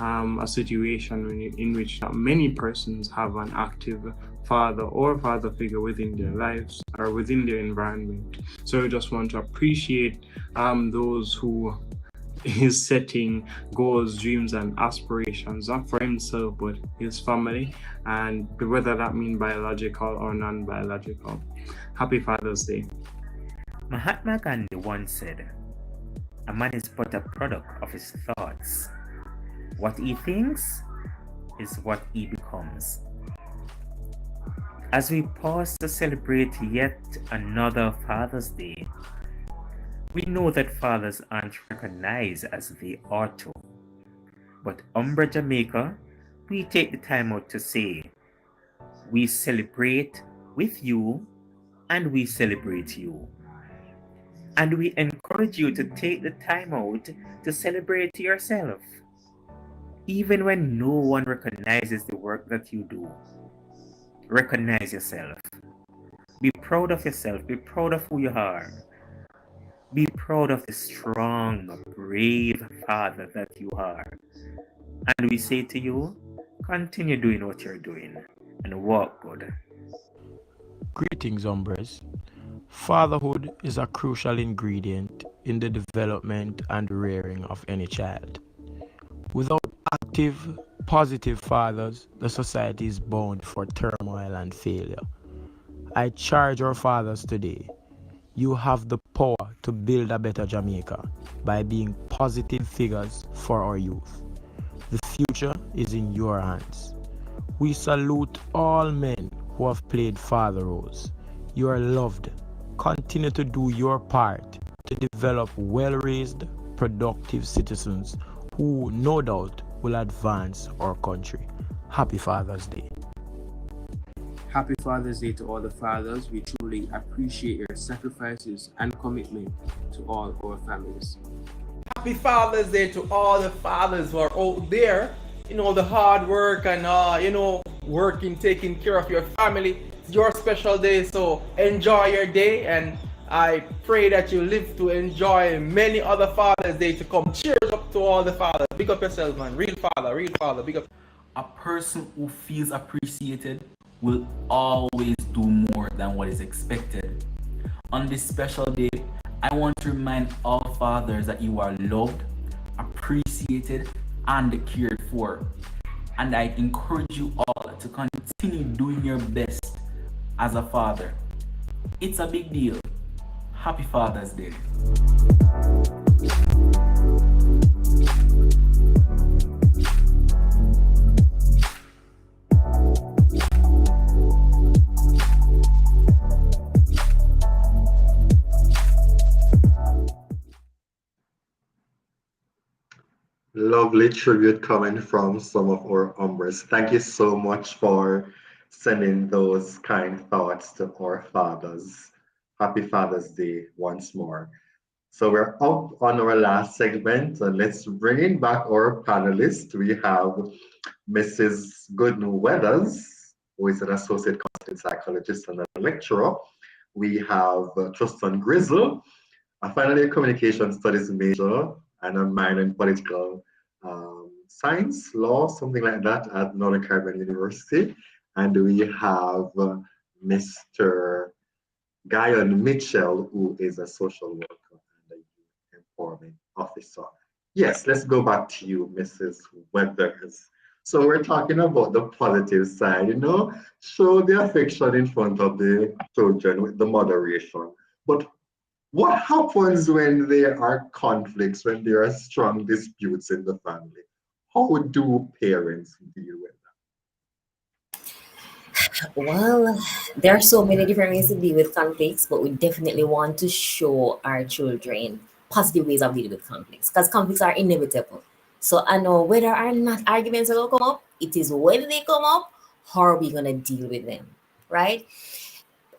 a situation in which not many persons have an active father or father figure within their lives or within their environment. So I just want to appreciate those who is setting goals, dreams, and aspirations, not for himself, but his family, and whether that mean biological or non-biological. Happy Father's Day. Mahatma Gandhi once said, "A man is but a product of his thoughts. What he thinks is what he becomes." As we pause to celebrate yet another Father's Day, we know that fathers aren't recognized as they ought to. But U.M.B.R.E Jamaica, we take the time out to say, we celebrate with you and we celebrate you. And we encourage you to take the time out to celebrate yourself. Even when no one recognizes the work that you do, recognize yourself. Be proud of yourself. Be proud of who you are. Be proud of the strong, brave father that you are. And we say to you, continue doing what you're doing and walk good. Greetings, Umbres. Fatherhood is a crucial ingredient in the development and rearing of any child. Without active, positive fathers, the society is bound for turmoil and failure. I charge our fathers today. You have the power to build a better Jamaica by being positive figures for our youth. The future is in your hands. We salute all men who have played father roles. You are loved. Continue to do your part to develop well-raised, productive citizens who, no doubt, will advance our country. Happy Father's Day. Happy Father's Day to all the fathers. We truly appreciate your sacrifices and commitment to all our families. Happy Father's Day to all the fathers who are out there, the hard work and, working, taking care of your family. It's your special day, so enjoy your day, and I pray that you live to enjoy many other Father's Day to come. Cheers up to all the fathers. Big up yourself, man. Real father, big up. A person who feels appreciated will always do more than what is expected. On this special day, I want to remind all fathers that you are loved, appreciated, and cared for. And I encourage you all to continue doing your best as a father. It's a big deal. Happy Father's Day. Love lovely tribute coming from some of our umbers. Thank you so much for sending those kind thoughts to our fathers. Happy Father's Day once more. So we're up on our last segment, and let's bring in back our panelists. We have Mrs. Goodnow Weathers, who is an associate counseling psychologist and a lecturer. We have Tristan Grizzle, a final year communication studies major and a minor in political science, law, something like that at Northern Caribbean University. And we have Mr. Guyon Mitchell, who is a social worker and a youth empowerment officer. Yes, let's go back to you, Mrs. Weathers. So we're talking about the positive side, show the affection in front of the children with the moderation. But what happens when there are conflicts, when there are strong disputes in the family? How do parents deal with Well, there are so many different ways to deal with conflicts, but we definitely want to show our children positive ways of dealing with conflicts because conflicts are inevitable. So I know whether or not arguments will come up, it is when they come up, how are we gonna deal with them, right?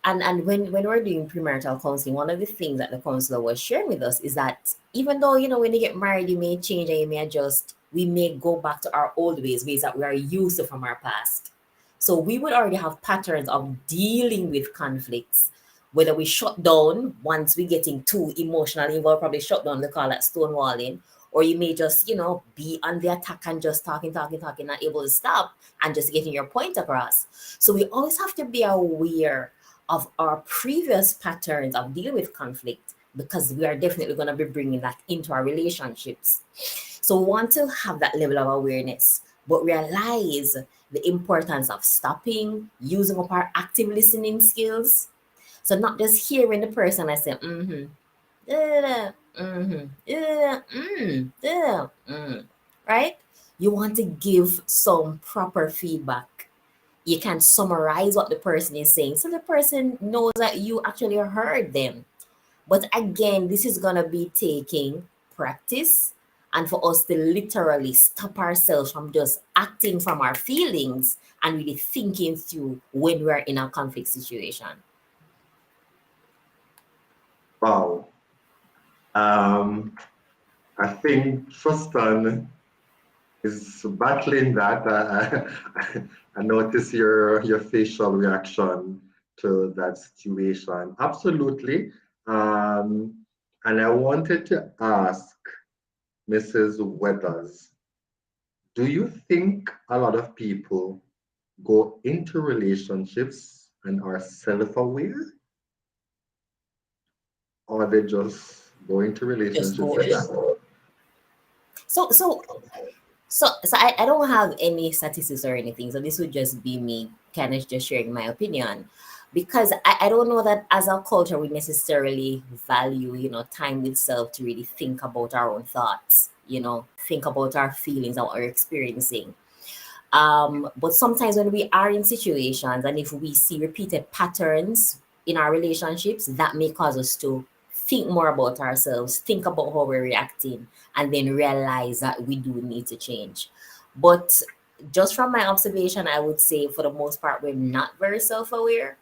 And when we're doing premarital counseling, one of the things that the counselor was sharing with us is that even though when you get married, you may change and you may adjust, we may go back to our old ways that we are used to from our past. So we would already have patterns of dealing with conflicts, whether we shut down once we're getting too emotionally involved, probably shut down, they call that stonewalling, or you may just, be on the attack and just talking, not able to stop and just getting your point across. So we always have to be aware of our previous patterns of dealing with conflict because we are definitely going to be bringing that into our relationships. So we want to have that level of awareness, but realize the importance of stopping, using up our active listening skills. So not just hearing the person and say, right? You want to give some proper feedback. You can summarize what the person is saying so the person knows that you actually heard them. But again, this is going to be taking practice and for us to literally stop ourselves from just acting from our feelings and really thinking through when we're in a conflict situation. Wow. I think Tristan is battling that. I notice your facial reaction to that situation. Absolutely. And I wanted to ask Mrs. Weathers, do you think a lot of people go into relationships and are self-aware? Or they just go into Just relationships go and in. So I don't have any statistics or anything. So this would just be me kind of just sharing my opinion. Because I don't know that as a culture we necessarily value, time with self to really think about our own thoughts, think about our feelings and what we're experiencing. But sometimes when we are in situations and if we see repeated patterns in our relationships, that may cause us to think more about ourselves, think about how we're reacting, and then realize that we do need to change. But just from my observation, I would say for the most part, we're not very self aware.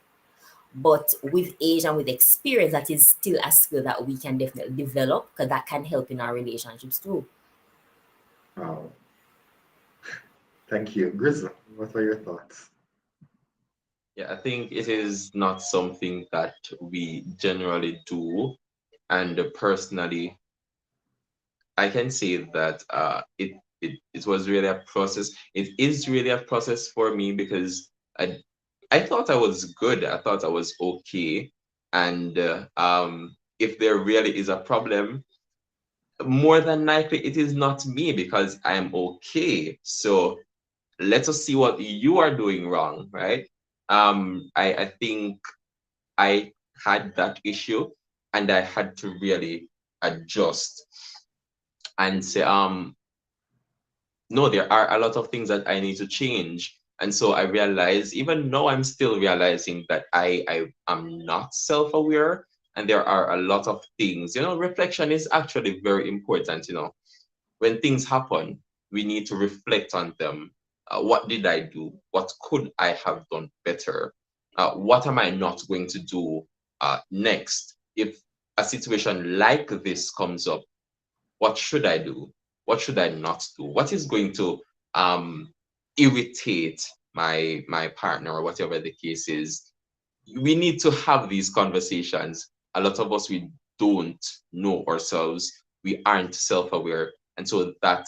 But with age and with experience, that is still a skill that we can definitely develop because that can help in our relationships too. Wow. Thank you. Grizzle, what are your thoughts? Yeah, I think it is not something that we generally do. And personally, I can say that it was really a process. It is really a process for me because I thought I was good. I thought I was okay. And if there really is a problem, more than likely it is not me because I am okay. So let us see what you are doing wrong, right? I think I had that issue and I had to really adjust and say, no, there are a lot of things that I need to change. And so I realized, even now I'm still realizing that I am not self-aware and there are a lot of things, reflection is actually very important, when things happen. we need to reflect on them. What did I do? What could I have done better? What am I not going to do next? If a situation like this comes up, what should I do? What should I not do? What is going to irritate my partner, or whatever the case is? We need to have these conversations. A lot of us, we don't know ourselves. We aren't self-aware, and so that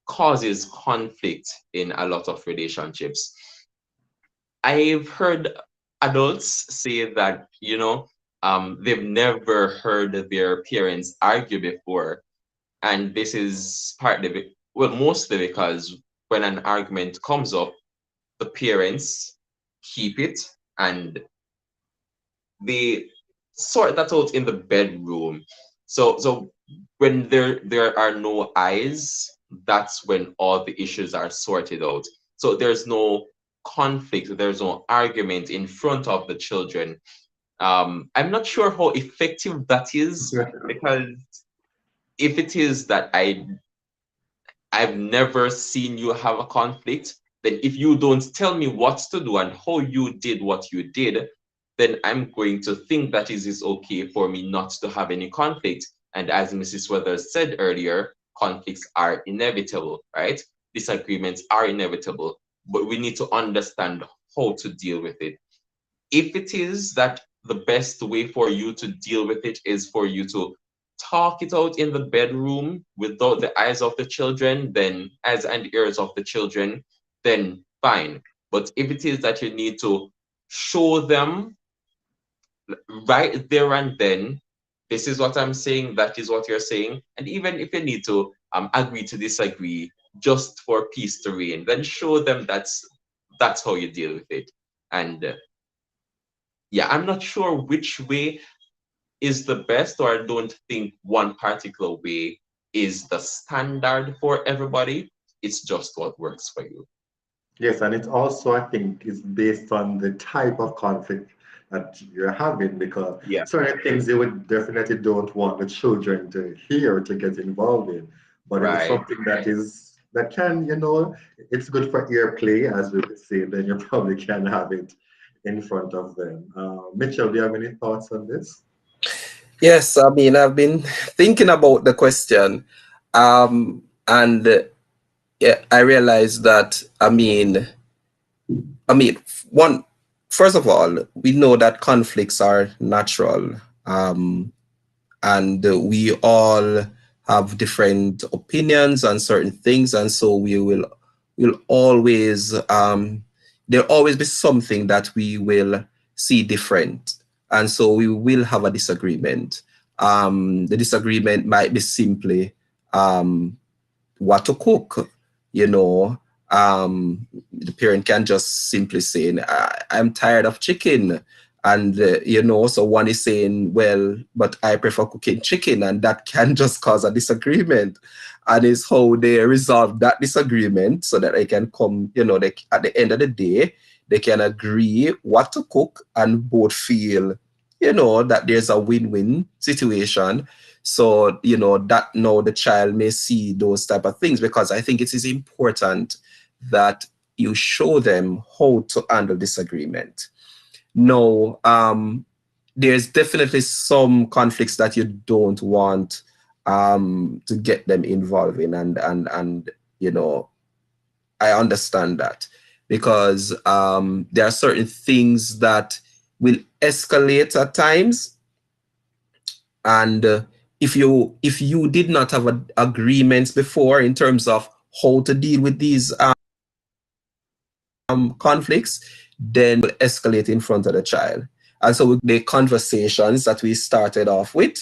causes conflict in a lot of relationships. I've heard adults say that, they've never heard their parents argue before. And this is mostly because when an argument comes up, the parents keep it and they sort that out in the bedroom. So when there are no eyes, that's when all the issues are sorted out. So there's no conflict, there's no argument in front of the children. I'm not sure how effective that is, because if it is that I've never seen you have a conflict, then if you don't tell me what to do and how you did what you did, then I'm going to think that it is okay for me not to have any conflict. And as Mrs. Weathers said earlier, conflicts are inevitable, right? Disagreements are inevitable, but we need to understand how to deal with it. If it is that the best way for you to deal with it is for you to talk it out in the bedroom without the eyes of the children, then eyes and ears of the children, then fine. But if it is that you need to show them right there and then, this is what I'm saying, that is what you're saying, and even if you need to agree to disagree just for peace to reign, then show them that's how you deal with it. And yeah, I'm not sure which way is the best, or I don't think one particular way is the standard for everybody. It's just what works for you. Yes, and it also, I think, is based on the type of conflict that you're having, because Yeah. certain things you would definitely don't want the children to hear, to get involved in. But if it's Right. something that can, it's good for ear play, as we would say, then you probably can have it in front of them. Mitchell, do you have any thoughts on this? Yes, I mean, I've been thinking about the question, and yeah, I realized that, one, first of all, we know that conflicts are natural, and we all have different opinions on certain things, and so will always, there'll always be something that we will see different, and so we will have a disagreement. The disagreement might be simply what to cook, the parent can just simply say, I'm tired of chicken. And, so one is saying, well, but I prefer cooking chicken, and that can just cause a disagreement. And it's how they resolve that disagreement so that they can come, at the end of the day, they can agree what to cook and both feel, that there's a win-win situation. So, that now the child may see those type of things, because I think it is important that you show them how to handle disagreement. No, there's definitely some conflicts that you don't want to get them involved in, and I understand that, because there are certain things that will escalate at times, and if you did not have agreements before in terms of how to deal with these conflicts, then will escalate in front of the child. And so with the conversations that we started off with,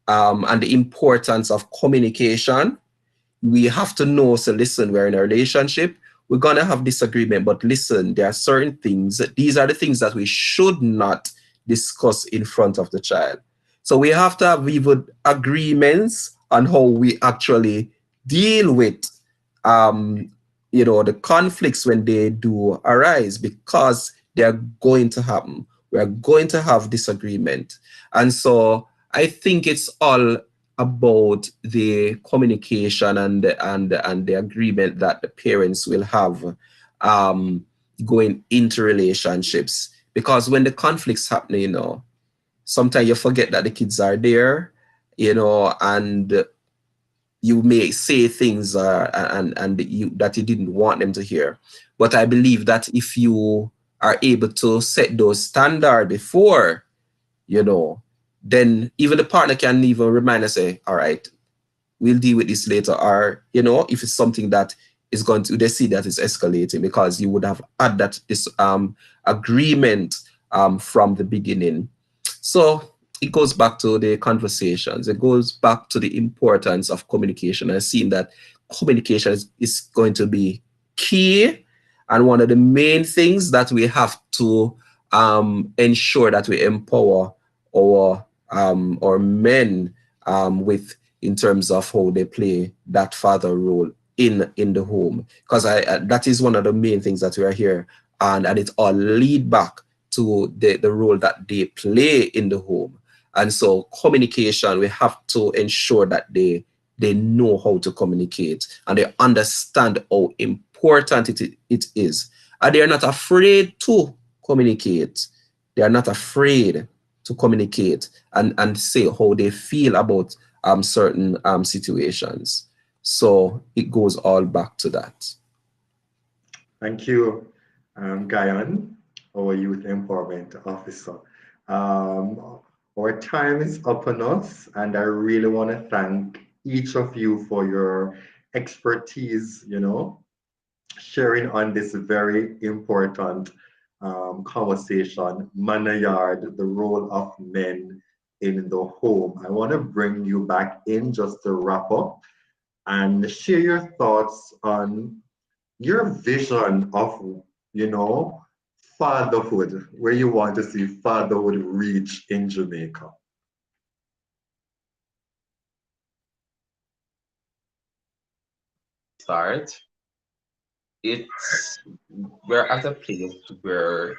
and the importance of communication, we have to know, so listen, we're in a relationship, we're going to have disagreement, but listen, there are certain things, these are the things that we should not discuss in front of the child. So we have to have even agreements on how we actually deal with the conflicts when they do arise, because they're going to happen. We're going to have disagreement. And so I think it's all about the communication and the agreement that the parents will have going into relationships. Because when the conflicts happen, sometimes you forget that the kids are there, and you may say things and that you didn't want them to hear. But I believe that if you are able to set those standards before, then even the partner can even remind us, say, all right, we'll deal with this later. Or, if it's something that is going to, they see that it's escalating, because you would have had this agreement from the beginning. So it goes back to the conversations. It goes back to the importance of communication, and seeing that communication is going to be key, and one of the main things that we have to ensure that we empower our men with, in terms of how they play that father role in the home, because that is one of the main things that we are here, and it all lead back to the role that they play in the home. And so communication, we have to ensure that they know how to communicate, and they understand how important it is, and they are not afraid to communicate. They are not afraid to communicate and say how they feel about certain situations. So it goes all back to that. Thank you, Guyan, our Youth Empowerment Officer. Our time is up on us, and I really want to thank each of you for your expertise, sharing on this very important conversation, Manayard, the role of men in the home. I want to bring you back in just to wrap up and share your thoughts on your vision of, fatherhood, where you want to see fatherhood reach in Jamaica. Start. We're at a place where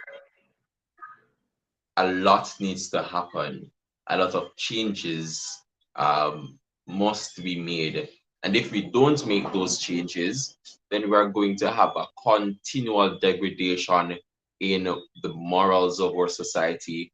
a lot needs to happen. A lot of changes must be made. And if we don't make those changes, then we're going to have a continual degradation in the morals of our society,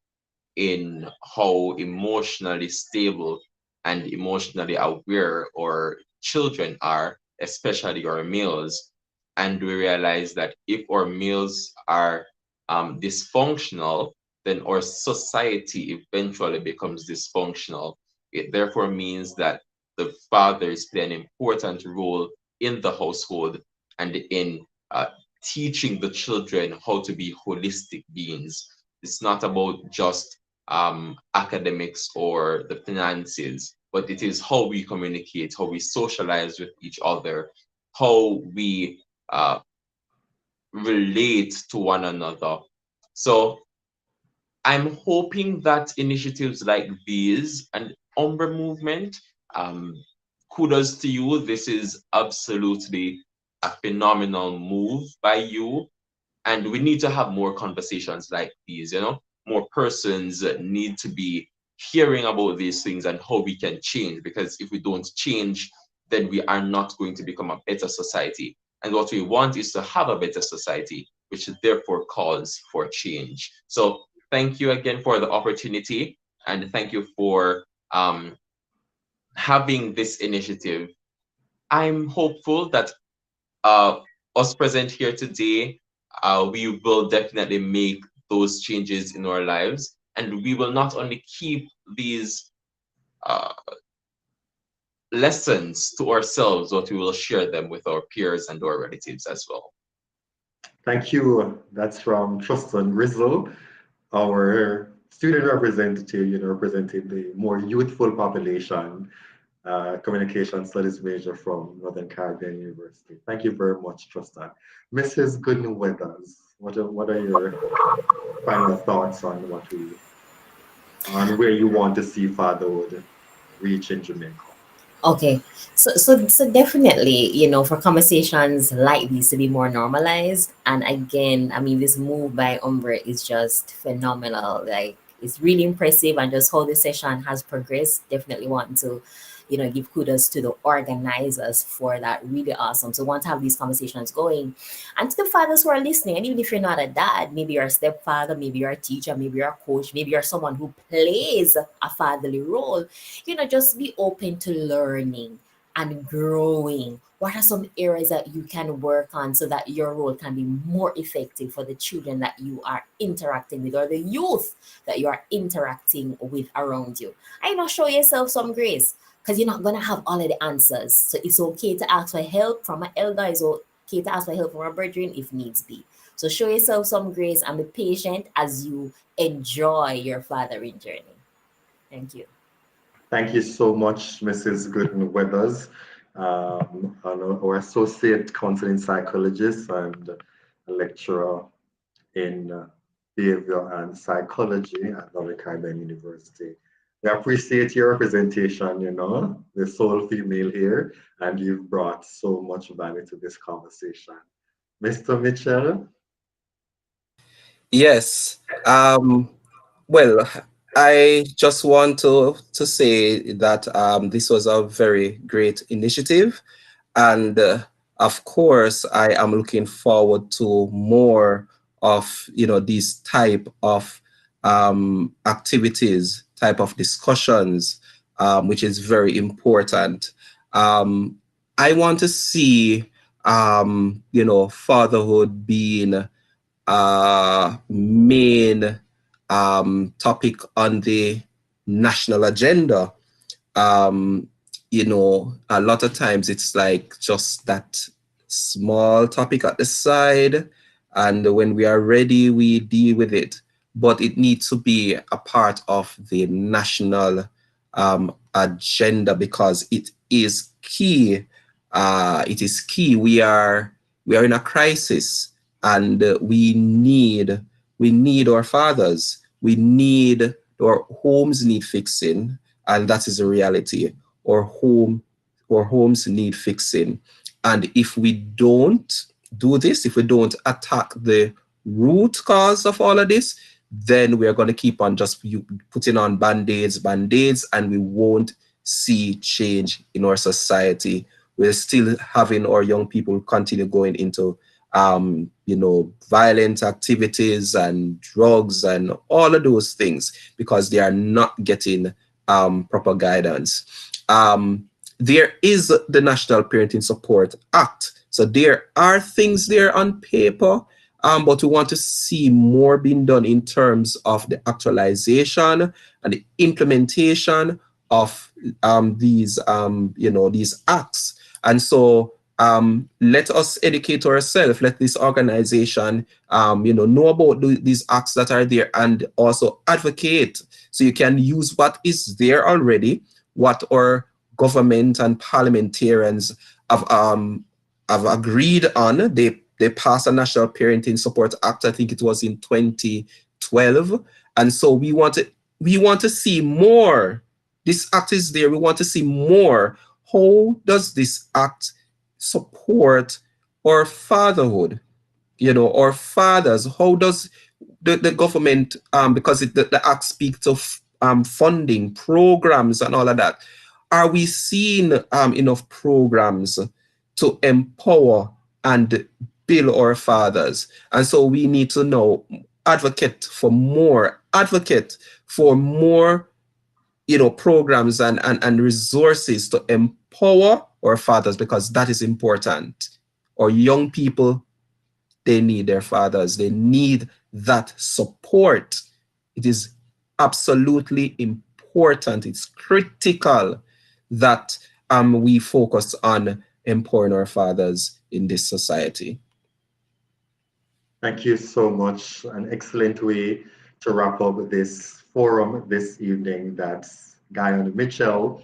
in how emotionally stable and emotionally aware our children are, especially our males. And we realize that if our males are dysfunctional, then our society eventually becomes dysfunctional. It therefore means that the fathers play an important role in the household and in teaching the children how to be holistic beings. It's not about just academics or the finances, but it is how we communicate, how we socialize with each other, how we relate to one another. So I'm hoping that initiatives like these and U.M.B.R.E Movement, kudos to you. This is absolutely a phenomenal move by you. And we need to have more conversations like these, more persons need to be hearing about these things and how we can change, because if we don't change, then we are not going to become a better society. And what we want is to have a better society, which therefore calls for change. So thank you again for the opportunity, and thank you for having this initiative. I'm hopeful that us present here today, we will definitely make those changes in our lives, and we will not only keep these lessons to ourselves, but we will share them with our peers and our relatives as well. Thank you. That's from Tristan Rizzo, our student representative, representing the more youthful population, communication studies major from Northern Caribbean University. Thank you very much, Tristan. Mrs. Gooden Weathers, what are your final thoughts on on where you want to see fatherhood reach in Jamaica? Okay, so definitely, for conversations like these to be more normalized, and again, I mean, this move by Umbre is just phenomenal. Like, it's really impressive, and just how the session has progressed. Definitely want to give kudos to the organizers for that. Really awesome. So, want to have these conversations going. And to the fathers who are listening, and even if you're not a dad, maybe you're a stepfather, maybe you're a teacher, maybe you're a coach, maybe you're someone who plays a fatherly role, just be open to learning and growing. What are some areas that you can work on so that your role can be more effective for the children that you are interacting with or the youth that you are interacting with around you? Show yourself some grace because you're not going to have all of the answers. So it's okay to ask for help from an elder. It's okay to ask for help from a brethren if needs be. So show yourself some grace and be patient as you enjoy your fathering journey. Thank you. Thank you so much, Mrs. Gooden Weathers, our associate counseling psychologist and a lecturer in behavior and psychology at Northern Caribbean University. We appreciate your representation, the sole female here, and you've brought so much value to this conversation. Mr. Mitchell? Yes. Well, I just want to say that this was a very great initiative. And of course, I am looking forward to more of these type of activities, type of discussions, which is very important. I want to see fatherhood being main topic on the national agenda. A lot of times it's like just that small topic at the side, and when we are ready, we deal with it. But it needs to be a part of the national agenda because it is key. It is key. We are in a crisis, and we need our fathers. Our homes need fixing, and that is a reality. Our homes need fixing, and if we don't do this, if we don't attack the root cause of all of this, then we are going to keep on just putting on band-aids, and we won't see change in our society. We're still having our young people continue going into violent activities and drugs and all of those things because they are not getting proper guidance. There is the National Parenting Support Act. So there are things there on paper, but we want to see more being done in terms of the actualization and the implementation of these acts. And so let us educate ourselves. Let this organization, know about these acts that are there and also advocate. So you can use what is there already, what our government and parliamentarians have agreed on. They passed a National Parenting Support Act. I think it was in 2012, and so we want to see more. This act is there. We want to see more. How does this act support our fatherhood? Our fathers. How does the government, because the act speaks of funding programs and all of that, are we seeing enough programs to empower and build our fathers? And so we need to know, advocate for more programs and resources to empower our fathers, because that is important. Our young people, they need their fathers. They need that support. It is absolutely important. It's critical that we focus on empowering our fathers in this society. Thank you so much. An excellent way to wrap up this forum this evening. That's Guyon Mitchell,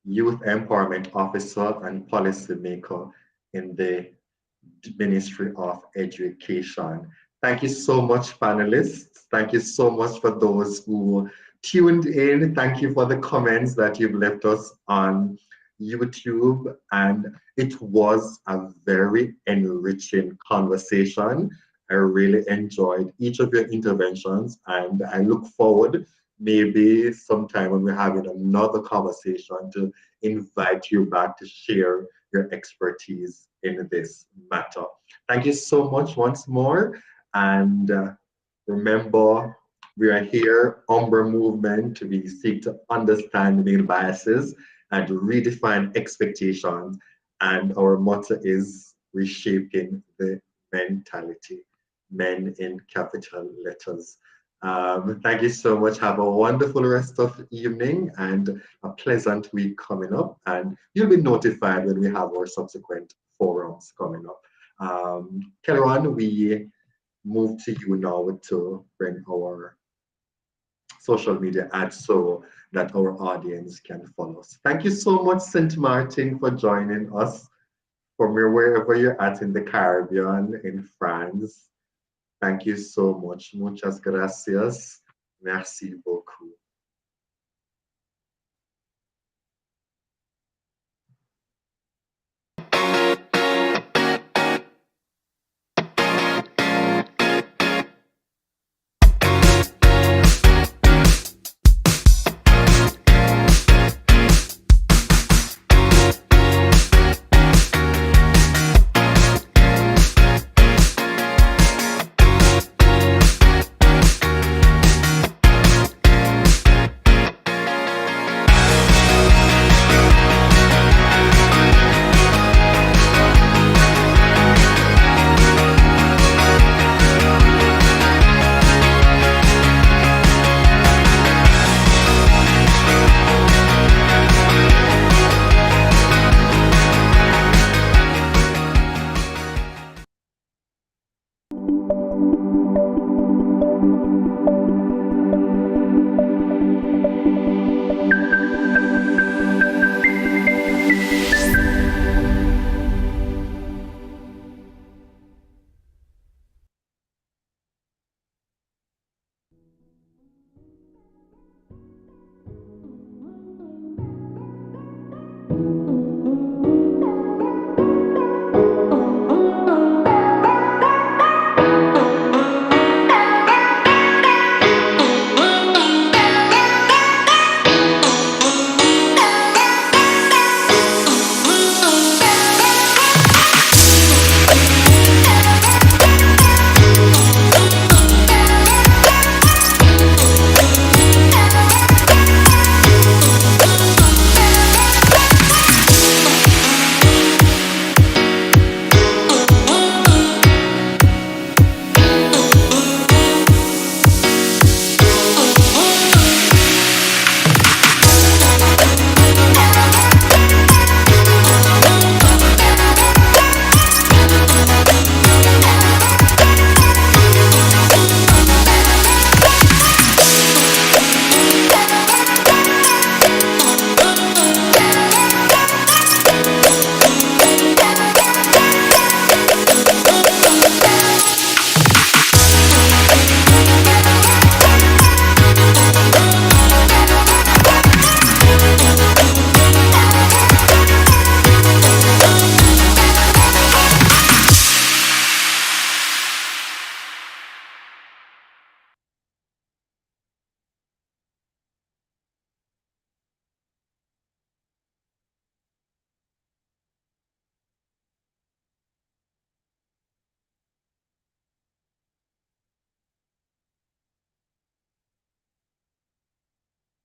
Youth Empowerment Officer and Policymaker in the Ministry of Education. Thank you so much, panelists. Thank you so much for those who tuned in. Thank you for the comments that you've left us on YouTube. And it was a very enriching conversation. I really enjoyed each of your interventions, and I look forward maybe sometime when we're having another conversation to invite you back to share your expertise in this matter. Thank you so much once more. And remember, we are here, U.M.B.R.E Movement. We seek to understand male biases and redefine expectations. And our motto is reshaping the mentality, men in capital letters. Thank you so much. Have a wonderful rest of the evening and a pleasant week coming up. And you'll be notified when we have our subsequent forums coming up. Kelron, we move to you now to bring our social media ads so that our audience can follow us. Thank you so much, St. Martin, for joining us from wherever you're at in the Caribbean, in France. Thank you so much. Muchas gracias. Merci beaucoup.